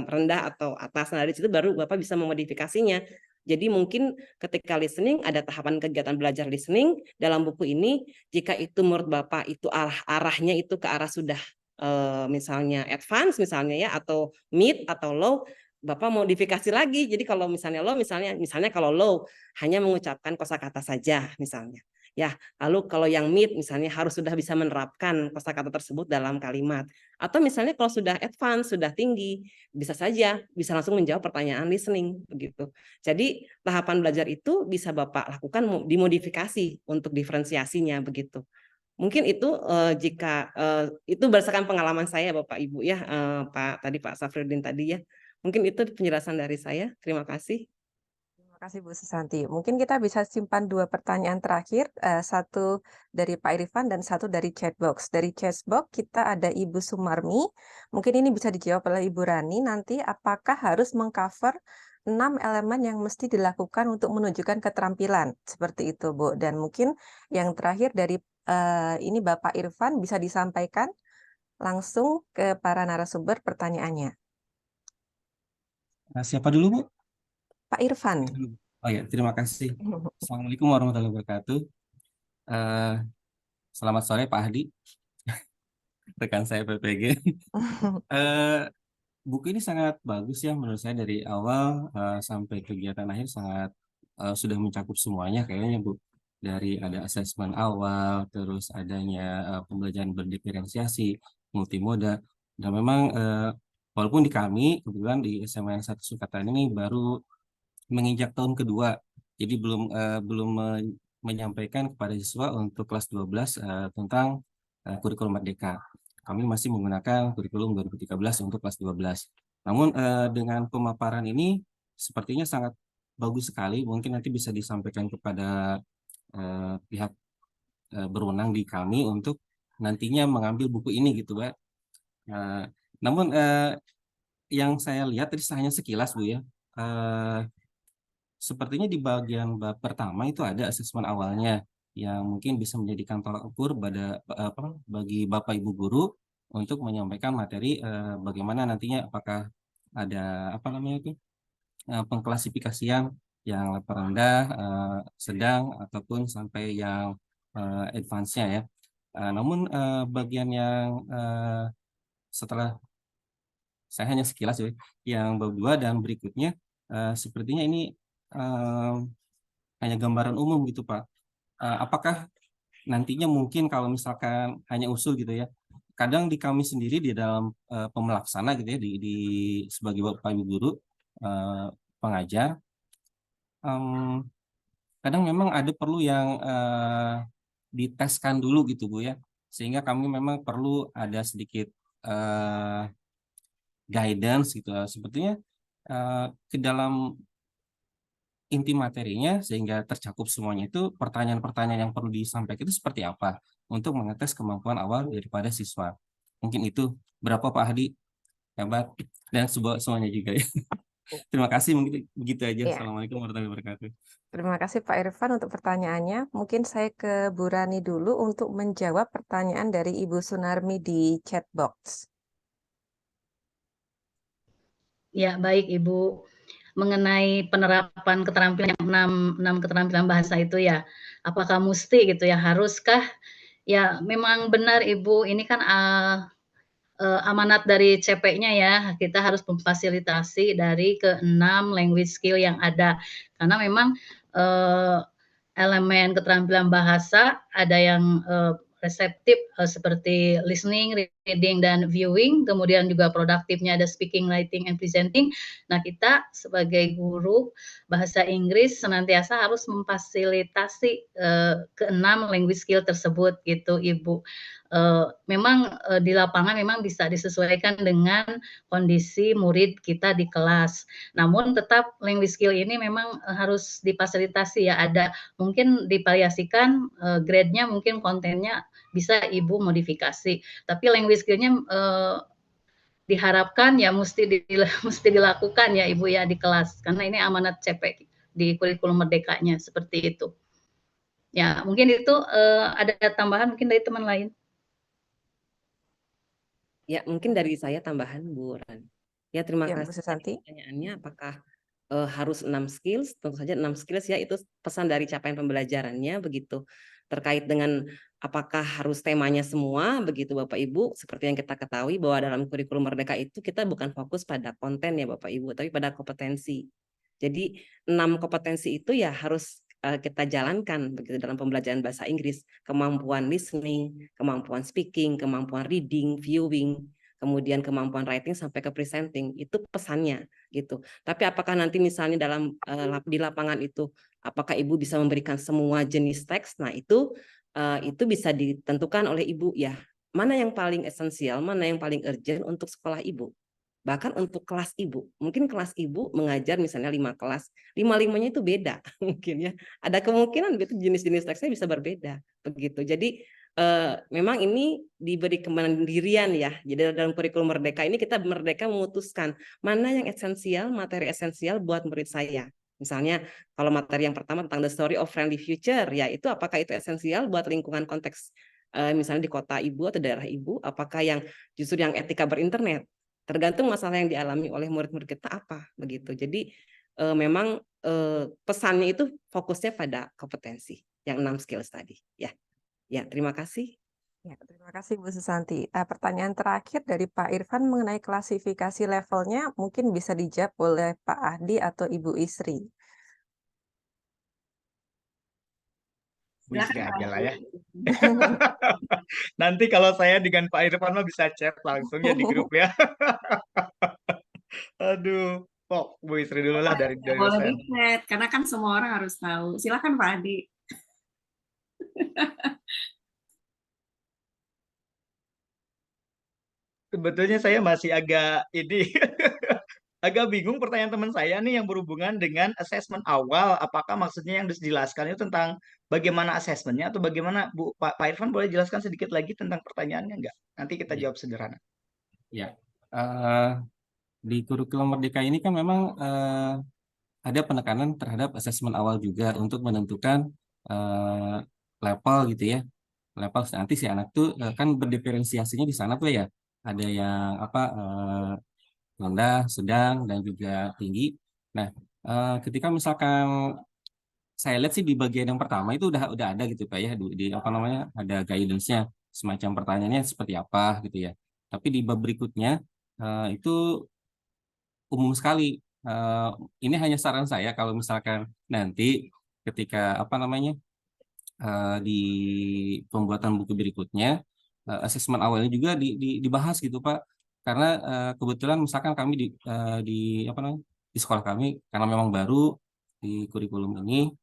Speaker 11: rendah atau atas. Nah, dari situ baru Bapak bisa memodifikasinya. Jadi mungkin ketika listening ada tahapan kegiatan belajar listening dalam buku ini, jika itu menurut Bapak itu arahnya itu ke arah sudah misalnya advance misalnya ya atau mid atau low, Bapak modifikasi lagi. Jadi kalau misalnya low misalnya kalau low hanya mengucapkan kosakata saja misalnya. Ya, lalu kalau yang mid misalnya harus sudah bisa menerapkan kosakata tersebut dalam kalimat. Atau misalnya kalau sudah advance, sudah tinggi, bisa saja bisa langsung menjawab pertanyaan listening begitu. Jadi tahapan belajar itu bisa Bapak lakukan dimodifikasi untuk diferensiasinya begitu. Mungkin itu jika itu berdasarkan pengalaman saya Bapak Ibu ya, Pak Safriudin tadi ya. Mungkin itu penjelasan dari saya. Terima kasih.
Speaker 5: Terima kasih Bu Susanti. Mungkin kita bisa simpan 2 pertanyaan terakhir, satu dari Pak Irfan dan satu dari chatbox. Dari chatbox kita ada Ibu Sumarmi, mungkin ini bisa dijawab oleh Ibu Rani nanti, apakah harus mengcover 6 elemen yang mesti dilakukan untuk menunjukkan keterampilan? Seperti itu Bu. Dan mungkin yang terakhir dari ini Bapak Irfan bisa disampaikan langsung ke para narasumber pertanyaannya.
Speaker 15: Siapa dulu, Bu?
Speaker 5: Pak Irfan.
Speaker 15: Oh ya, terima kasih. Assalamualaikum warahmatullahi wabarakatuh. Selamat sore Pak Hadi, rekan saya PPG. Buku ini sangat bagus ya menurut saya, dari awal sampai kegiatan akhir sangat sudah mencakup semuanya kayaknya Bu. Dari ada asesmen awal, terus adanya pembelajaran berdiferensiasi, multimoda, dan memang walaupun di kami kebetulan di SMA 1 Sukatan ini baru menginjak tahun kedua, jadi belum menyampaikan kepada siswa untuk kelas 12 tentang kurikulum Merdeka. Kami masih menggunakan kurikulum 2013 untuk kelas 12. Namun dengan pemaparan ini sepertinya sangat bagus sekali. Mungkin nanti bisa disampaikan kepada pihak berwenang di kami untuk nantinya mengambil buku ini gitu, Pak. Namun yang saya lihat tadi hanya sekilas Bu ya. Sepertinya di bagian bab pertama itu ada asesmen awalnya yang mungkin bisa menjadikan tolak ukur bagi Bapak Ibu guru untuk menyampaikan materi bagaimana nantinya apakah ada pengklasifikasian yang level rendah, sedang ataupun sampai yang advance-nya ya. Namun bagian yang setelah saya hanya sekilas ya, yang bab 2 dan berikutnya sepertinya ini hanya gambaran umum gitu Pak. Apakah nantinya mungkin kalau misalkan hanya usul gitu ya, kadang di kami sendiri di dalam pemelaksana gitu ya, di sebagai Bapak Ibu guru pengajar, kadang memang ada perlu yang diteskan dulu gitu Bu ya, sehingga kami memang perlu ada sedikit guidance gitu, sepertinya ke dalam inti materinya sehingga tercakup semuanya itu pertanyaan-pertanyaan yang perlu disampaikan itu seperti apa untuk mengetes kemampuan awal daripada siswa. Mungkin itu berapa Pak Hadi? Hebat. Dan semuanya juga ya. Terima kasih, mungkin begitu aja. Assalamualaikum warahmatullahi wabarakatuh.
Speaker 5: Terima kasih Pak Irfan untuk pertanyaannya. Mungkin saya ke Bu Rani dulu untuk menjawab pertanyaan dari Ibu Sunarmi di chatbox.
Speaker 9: Ya, baik Ibu. Mengenai penerapan keterampilan yang 6 keterampilan bahasa itu ya, apakah mesti gitu ya, haruskah? Ya memang benar Ibu, ini kan amanat dari CP-nya ya, kita harus memfasilitasi dari ke-6 language skill yang ada. Karena memang elemen keterampilan bahasa ada yang reseptif seperti listening, reading dan viewing, kemudian juga produktifnya ada speaking, writing, and presenting. Nah, kita sebagai guru bahasa Inggris senantiasa harus memfasilitasi keenam language skill tersebut gitu, Ibu. Memang di lapangan memang bisa disesuaikan dengan kondisi murid kita di kelas. Namun tetap language skill ini memang harus difasilitasi ya, ada mungkin divariasikan grade-nya, mungkin kontennya bisa Ibu modifikasi. Tapi language skill-nya diharapkan ya mesti dilakukan ya Ibu ya di kelas, karena ini amanat CP di kurikulum merdekanya seperti itu. Ya, mungkin itu ada tambahan mungkin dari teman lain.
Speaker 11: Ya, mungkin dari saya tambahan, Bu Ran. Ya, terima
Speaker 5: Ya, Bu
Speaker 11: kasih.
Speaker 5: Susanti.
Speaker 11: Pertanyaannya apakah harus 6 skills? Tentu saja 6 skills ya, itu pesan dari capaian pembelajarannya begitu. Terkait dengan apakah harus temanya semua, begitu Bapak Ibu, seperti yang kita ketahui bahwa dalam kurikulum Merdeka itu kita bukan fokus pada konten ya Bapak Ibu, tapi pada kompetensi. Jadi 6 kompetensi itu ya harus kita jalankan begitu dalam pembelajaran bahasa Inggris, kemampuan listening, kemampuan speaking, kemampuan reading, viewing, kemudian kemampuan writing sampai ke presenting. Itu pesannya gitu. Tapi apakah nanti misalnya dalam di lapangan itu apakah Ibu bisa memberikan semua jenis teks? Nah, itu bisa ditentukan oleh Ibu ya. Mana yang paling esensial, mana yang paling urgent untuk sekolah Ibu. Bahkan untuk kelas Ibu, mungkin kelas Ibu mengajar misalnya 5 kelas, 5-5-nya itu beda mungkin ya. Ada kemungkinan itu jenis-jenis teksnya bisa berbeda begitu. Jadi memang ini diberi kemandirian ya. Jadi dalam kurikulum Merdeka ini kita Merdeka memutuskan mana yang esensial, materi esensial buat murid saya. Misalnya kalau materi yang pertama tentang the story of friendly future, ya itu apakah itu esensial buat lingkungan konteks misalnya di kota Ibu atau daerah Ibu, apakah yang justru yang etika berinternet. Tergantung masalah yang dialami oleh murid-murid kita apa begitu. Jadi memang pesannya itu fokusnya pada kompetensi yang 6 skills tadi ya. Ya, terima kasih.
Speaker 5: Ya, terima kasih Bu Susanti. Pertanyaan terakhir dari Pak Irfan mengenai klasifikasi levelnya mungkin bisa dijawab oleh Pak Ahdi atau Ibu Isri.
Speaker 7: Bu Isri aja lah ya. Nanti kalau saya dengan Pak Irfan mah bisa chat langsung ya di grup ya. Aduh, kok Bu Isri dulu lah dari
Speaker 10: Boleh
Speaker 7: saya.
Speaker 10: di chat, karena kan semua orang harus tahu. Silakan Pak Adi.
Speaker 7: Sebetulnya saya masih agak ini agak bingung pertanyaan teman saya nih yang berhubungan dengan asesmen awal. Apakah maksudnya yang dijelaskan itu tentang bagaimana asesmennya atau bagaimana Pak Irfan boleh jelaskan sedikit lagi tentang pertanyaannya enggak? Nanti kita jawab sederhana.
Speaker 15: Ya, di kurikulum Merdeka ini kan memang ada penekanan terhadap asesmen awal juga untuk menentukan level gitu ya. Level nanti si anak tuh kan berdiferensiasinya di sana tuh ya. Ada yang rendah, sedang, dan juga tinggi. Nah, ketika misalkan saya lihat sih di bagian yang pertama itu udah ada gitu Pak ya, di apa namanya, ada guidance-nya, semacam pertanyaannya seperti apa gitu ya. Tapi di bab berikutnya itu umum sekali. Ini hanya saran saya kalau misalkan nanti ketika apa namanya di pembuatan buku berikutnya asesmen awalnya juga dibahas gitu Pak, karena kebetulan misalkan kami di apa namanya di sekolah kami karena memang baru di kurikulum ini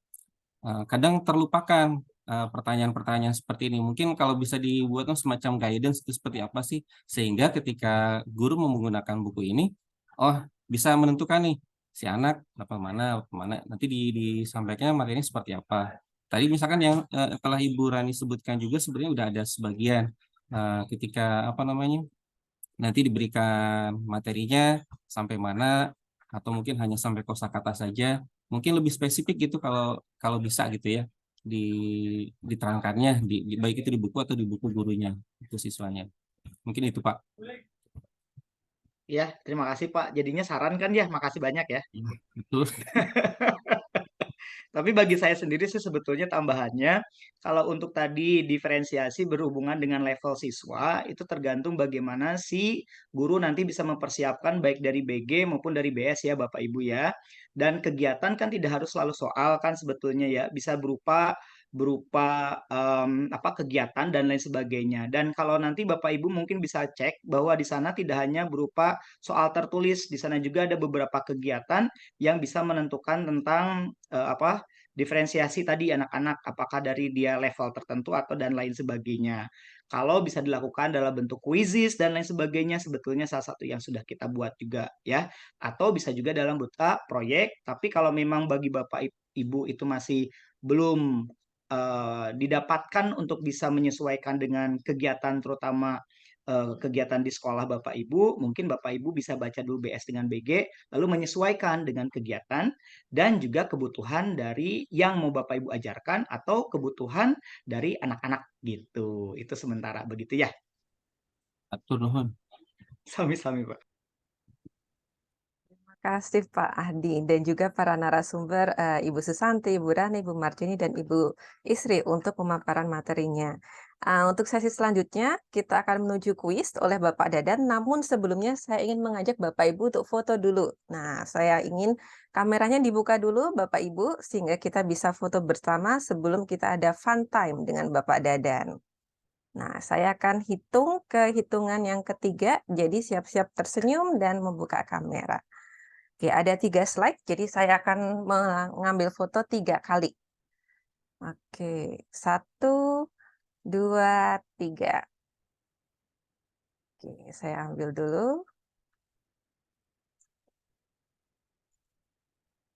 Speaker 15: kadang terlupakan pertanyaan-pertanyaan seperti ini. Mungkin kalau bisa dibuat semacam guidance itu seperti apa sih, sehingga ketika guru menggunakan buku ini, oh bisa menentukan nih si anak apa mana nanti disampaikan materinya seperti apa. Tadi misalkan yang telah Ibu Rani sebutkan juga sebenarnya udah ada sebagian ketika apa namanya nanti diberikan materinya sampai mana atau mungkin hanya sampai kosakata saja, mungkin lebih spesifik gitu kalau bisa gitu ya diterangkannya baik itu di buku atau di buku gurunya itu siswanya. Mungkin itu Pak.
Speaker 7: Ya, terima kasih Pak. Jadinya saran kan ya, makasih banyak ya.
Speaker 15: Betul.
Speaker 7: Tapi bagi saya sendiri sih sebetulnya tambahannya, kalau untuk tadi diferensiasi berhubungan dengan level siswa, itu tergantung bagaimana si guru nanti bisa mempersiapkan baik dari BG maupun dari BS ya Bapak Ibu ya. Dan kegiatan kan tidak harus selalu soal kan sebetulnya ya, bisa berupa berupa kegiatan dan lain sebagainya. Dan kalau nanti Bapak Ibu mungkin bisa cek bahwa di sana tidak hanya berupa soal tertulis, di sana juga ada beberapa kegiatan yang bisa menentukan tentang diferensiasi tadi anak-anak, apakah dari dia level tertentu atau dan lain sebagainya. Kalau bisa dilakukan dalam bentuk quizzes dan lain sebagainya, sebetulnya salah satu yang sudah kita buat juga ya. Atau bisa juga dalam bentuk proyek, tapi kalau memang bagi Bapak Ibu itu masih belum didapatkan untuk bisa menyesuaikan dengan kegiatan terutama kegiatan di sekolah Bapak Ibu, mungkin Bapak Ibu bisa baca dulu BS dengan BG, lalu menyesuaikan dengan kegiatan dan juga kebutuhan dari yang mau Bapak Ibu ajarkan atau kebutuhan dari anak-anak gitu. Itu sementara begitu ya.
Speaker 15: Atur nuhun.
Speaker 7: Sami-sami Pak.
Speaker 5: Terima kasih Pak Ahdi dan juga para narasumber Ibu Susanti, Ibu Rani, Ibu Marjini, dan Ibu Isri untuk pemaparan materinya. Untuk sesi selanjutnya kita akan menuju kuis oleh Bapak Dadan, namun sebelumnya saya ingin mengajak Bapak Ibu untuk foto dulu. Nah, saya ingin kameranya dibuka dulu Bapak Ibu sehingga kita bisa foto bersama sebelum kita ada fun time dengan Bapak Dadan. Nah, saya akan hitung ke hitungan yang ketiga, jadi siap-siap tersenyum dan membuka kamera. Oke, ada 3 slide, jadi saya akan mengambil foto 3 kali. Oke, 1, 2, 3. Oke, saya ambil dulu.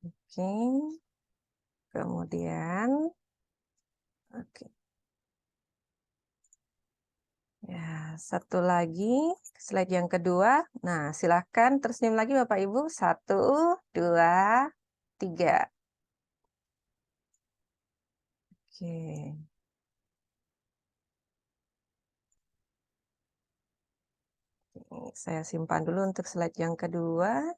Speaker 5: Oke, kemudian, oke. Ya, satu lagi, slide yang kedua. Nah, silakan tersenyum lagi Bapak Ibu. 1, 2, 3. Oke. Saya simpan dulu untuk slide yang kedua.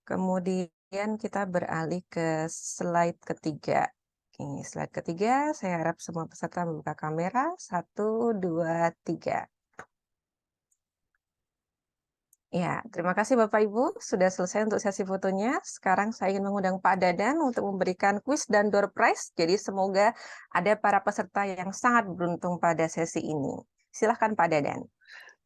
Speaker 5: Kemudian kita beralih ke slide ketiga. Oke, slide ketiga, saya harap semua peserta membuka kamera. 1, 2, 3. Ya, terima kasih Bapak Ibu sudah selesai untuk sesi fotonya. Sekarang saya ingin mengundang Pak Dadan untuk memberikan kuis dan door prize. Jadi semoga ada para peserta yang sangat beruntung pada sesi ini. Silahkan Pak Dadan.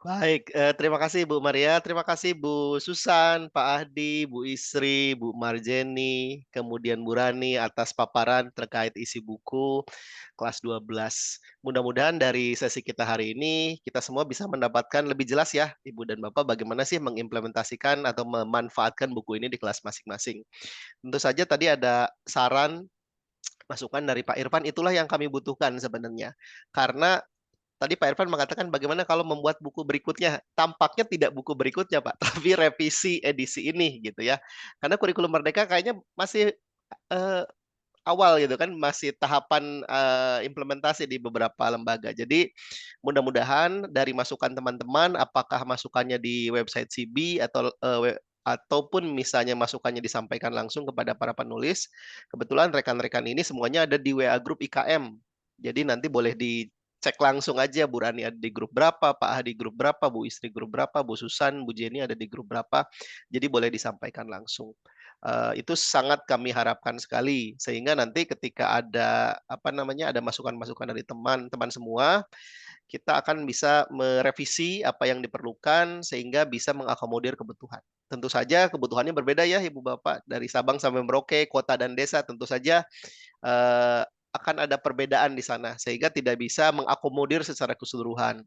Speaker 6: Baik, terima kasih Bu Maria, terima kasih Bu Susan, Pak Ahdi, Bu Isri, Bu Marjeni, kemudian Bu Rani atas paparan terkait isi buku kelas 12. Mudah-mudahan dari sesi kita hari ini, kita semua bisa mendapatkan lebih jelas ya, Ibu dan Bapak, bagaimana sih mengimplementasikan atau memanfaatkan buku ini di kelas masing-masing. Tentu saja tadi ada saran, masukan dari Pak Irfan, itulah yang kami butuhkan sebenarnya. Karena tadi Pak Irfan mengatakan bagaimana kalau membuat buku berikutnya. Tampaknya tidak buku berikutnya, Pak, tapi revisi edisi ini gitu ya. Karena kurikulum Merdeka kayaknya masih awal gitu kan, masih tahapan implementasi di beberapa lembaga. Jadi mudah-mudahan dari masukan teman-teman, apakah masukannya di website CB atau ataupun misalnya masukannya disampaikan langsung kepada para penulis. Kebetulan rekan-rekan ini semuanya ada di WA Group IKM. Jadi nanti boleh cek langsung aja Bu Rani ada di grup berapa, Pak Hadi grup berapa, Bu Istri grup berapa, Bu Susan, Bu Jenny ada di grup berapa. Jadi boleh disampaikan langsung. Itu sangat kami harapkan sekali sehingga nanti ketika ada ada masukan-masukan dari teman-teman semua, kita akan bisa merevisi apa yang diperlukan sehingga bisa mengakomodir kebutuhan. Tentu saja kebutuhannya berbeda ya Ibu Bapak, dari Sabang sampai Merauke, kota dan desa tentu saja akan ada perbedaan di sana sehingga tidak bisa mengakomodir secara keseluruhan.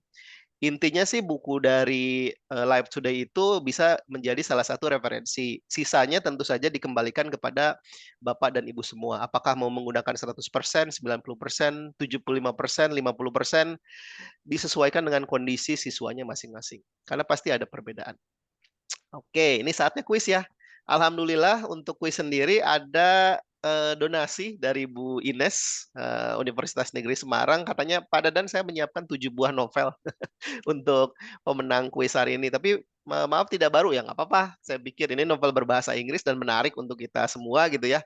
Speaker 6: Intinya sih buku dari Live Today itu bisa menjadi salah satu referensi. Sisanya tentu saja dikembalikan kepada Bapak dan Ibu semua. Apakah mau menggunakan 100%, 90%, 75%, 50%, disesuaikan dengan kondisi siswanya masing-masing. Karena pasti ada perbedaan. Oke, ini saatnya kuis ya. Alhamdulillah untuk kuis sendiri ada donasi dari Bu Ines, Universitas Negeri Semarang. Katanya, Pak Dadan saya menyiapkan 7 buah novel untuk pemenang kuis hari ini. Tapi maaf tidak baru ya, nggak apa-apa. Saya pikir ini novel berbahasa Inggris dan menarik untuk kita semua gitu ya,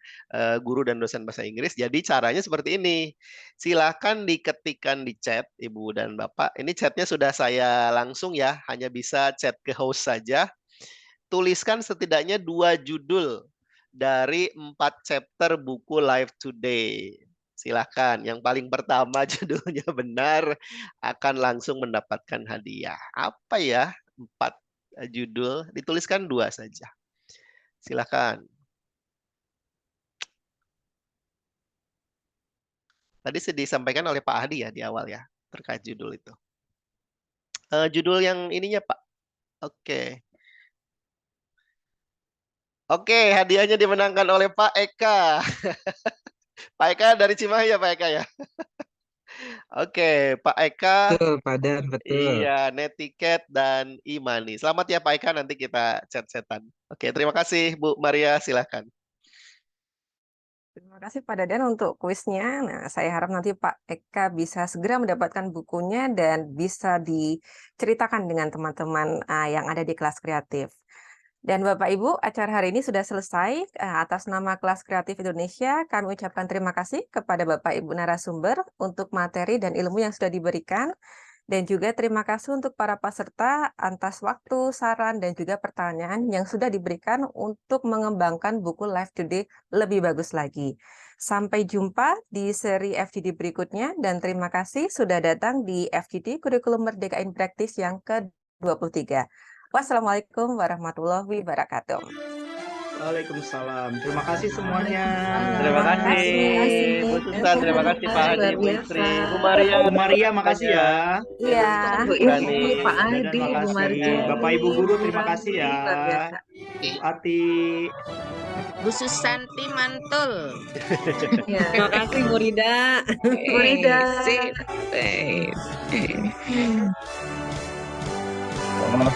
Speaker 6: guru dan dosen bahasa Inggris. Jadi caranya seperti ini. Silahkan diketikkan di chat, Ibu dan Bapak. Ini chatnya sudah saya langsung ya, hanya bisa chat ke host saja. Tuliskan setidaknya 2 judul dari 4 chapter buku Live Today. Silahkan, yang paling pertama judulnya benar akan langsung mendapatkan hadiah. Apa ya? 4 judul, dituliskan 2 saja. Silahkan. Tadi disampaikan oleh Pak Hadi ya di awal ya, terkait judul itu. Judul yang ininya Pak. Oke. Oke, hadiahnya dimenangkan oleh Pak Eka. Pak Eka dari Cimahi ya Pak Eka ya. Oke, Pak Eka.
Speaker 16: Betul, Pak Dan, betul.
Speaker 6: Iya, Netiket dan Imani. Selamat ya Pak Eka, nanti kita chat-chatan. Oke, terima kasih Bu Maria, silahkan.
Speaker 5: Terima kasih Pak Dadan untuk kuisnya. Nah, saya harap nanti Pak Eka bisa segera mendapatkan bukunya dan bisa diceritakan dengan teman-teman yang ada di kelas kreatif. Dan Bapak Ibu, acara hari ini sudah selesai. Atas nama Kelas Kreatif Indonesia, kami ucapkan terima kasih kepada Bapak Ibu narasumber untuk materi dan ilmu yang sudah diberikan. Dan juga terima kasih untuk para peserta atas waktu, saran, dan juga pertanyaan yang sudah diberikan untuk mengembangkan buku Live Today lebih bagus lagi. Sampai jumpa di seri FGD berikutnya, dan terima kasih sudah datang di FGD Kurikulum Merdeka in Practice yang ke-23. Wassalamualaikum warahmatullahi wabarakatuh.
Speaker 7: Waalaikumsalam. Terima kasih semuanya.
Speaker 6: Terima kasih Bu Susan, terima kasih Pak Hadi, Bu Istri, Bu Maria.
Speaker 7: Bu Maria, makasih ya.
Speaker 5: Iya.
Speaker 16: Bu Istri, Pak Hadi, Bu Maria.
Speaker 7: Bapak Ibu guru, terima kasih ya. Ati.
Speaker 17: Bu Susanti mantul.
Speaker 16: Terima kasih Bu Rida.
Speaker 17: Bu Rida.
Speaker 16: Sip.
Speaker 13: Oh,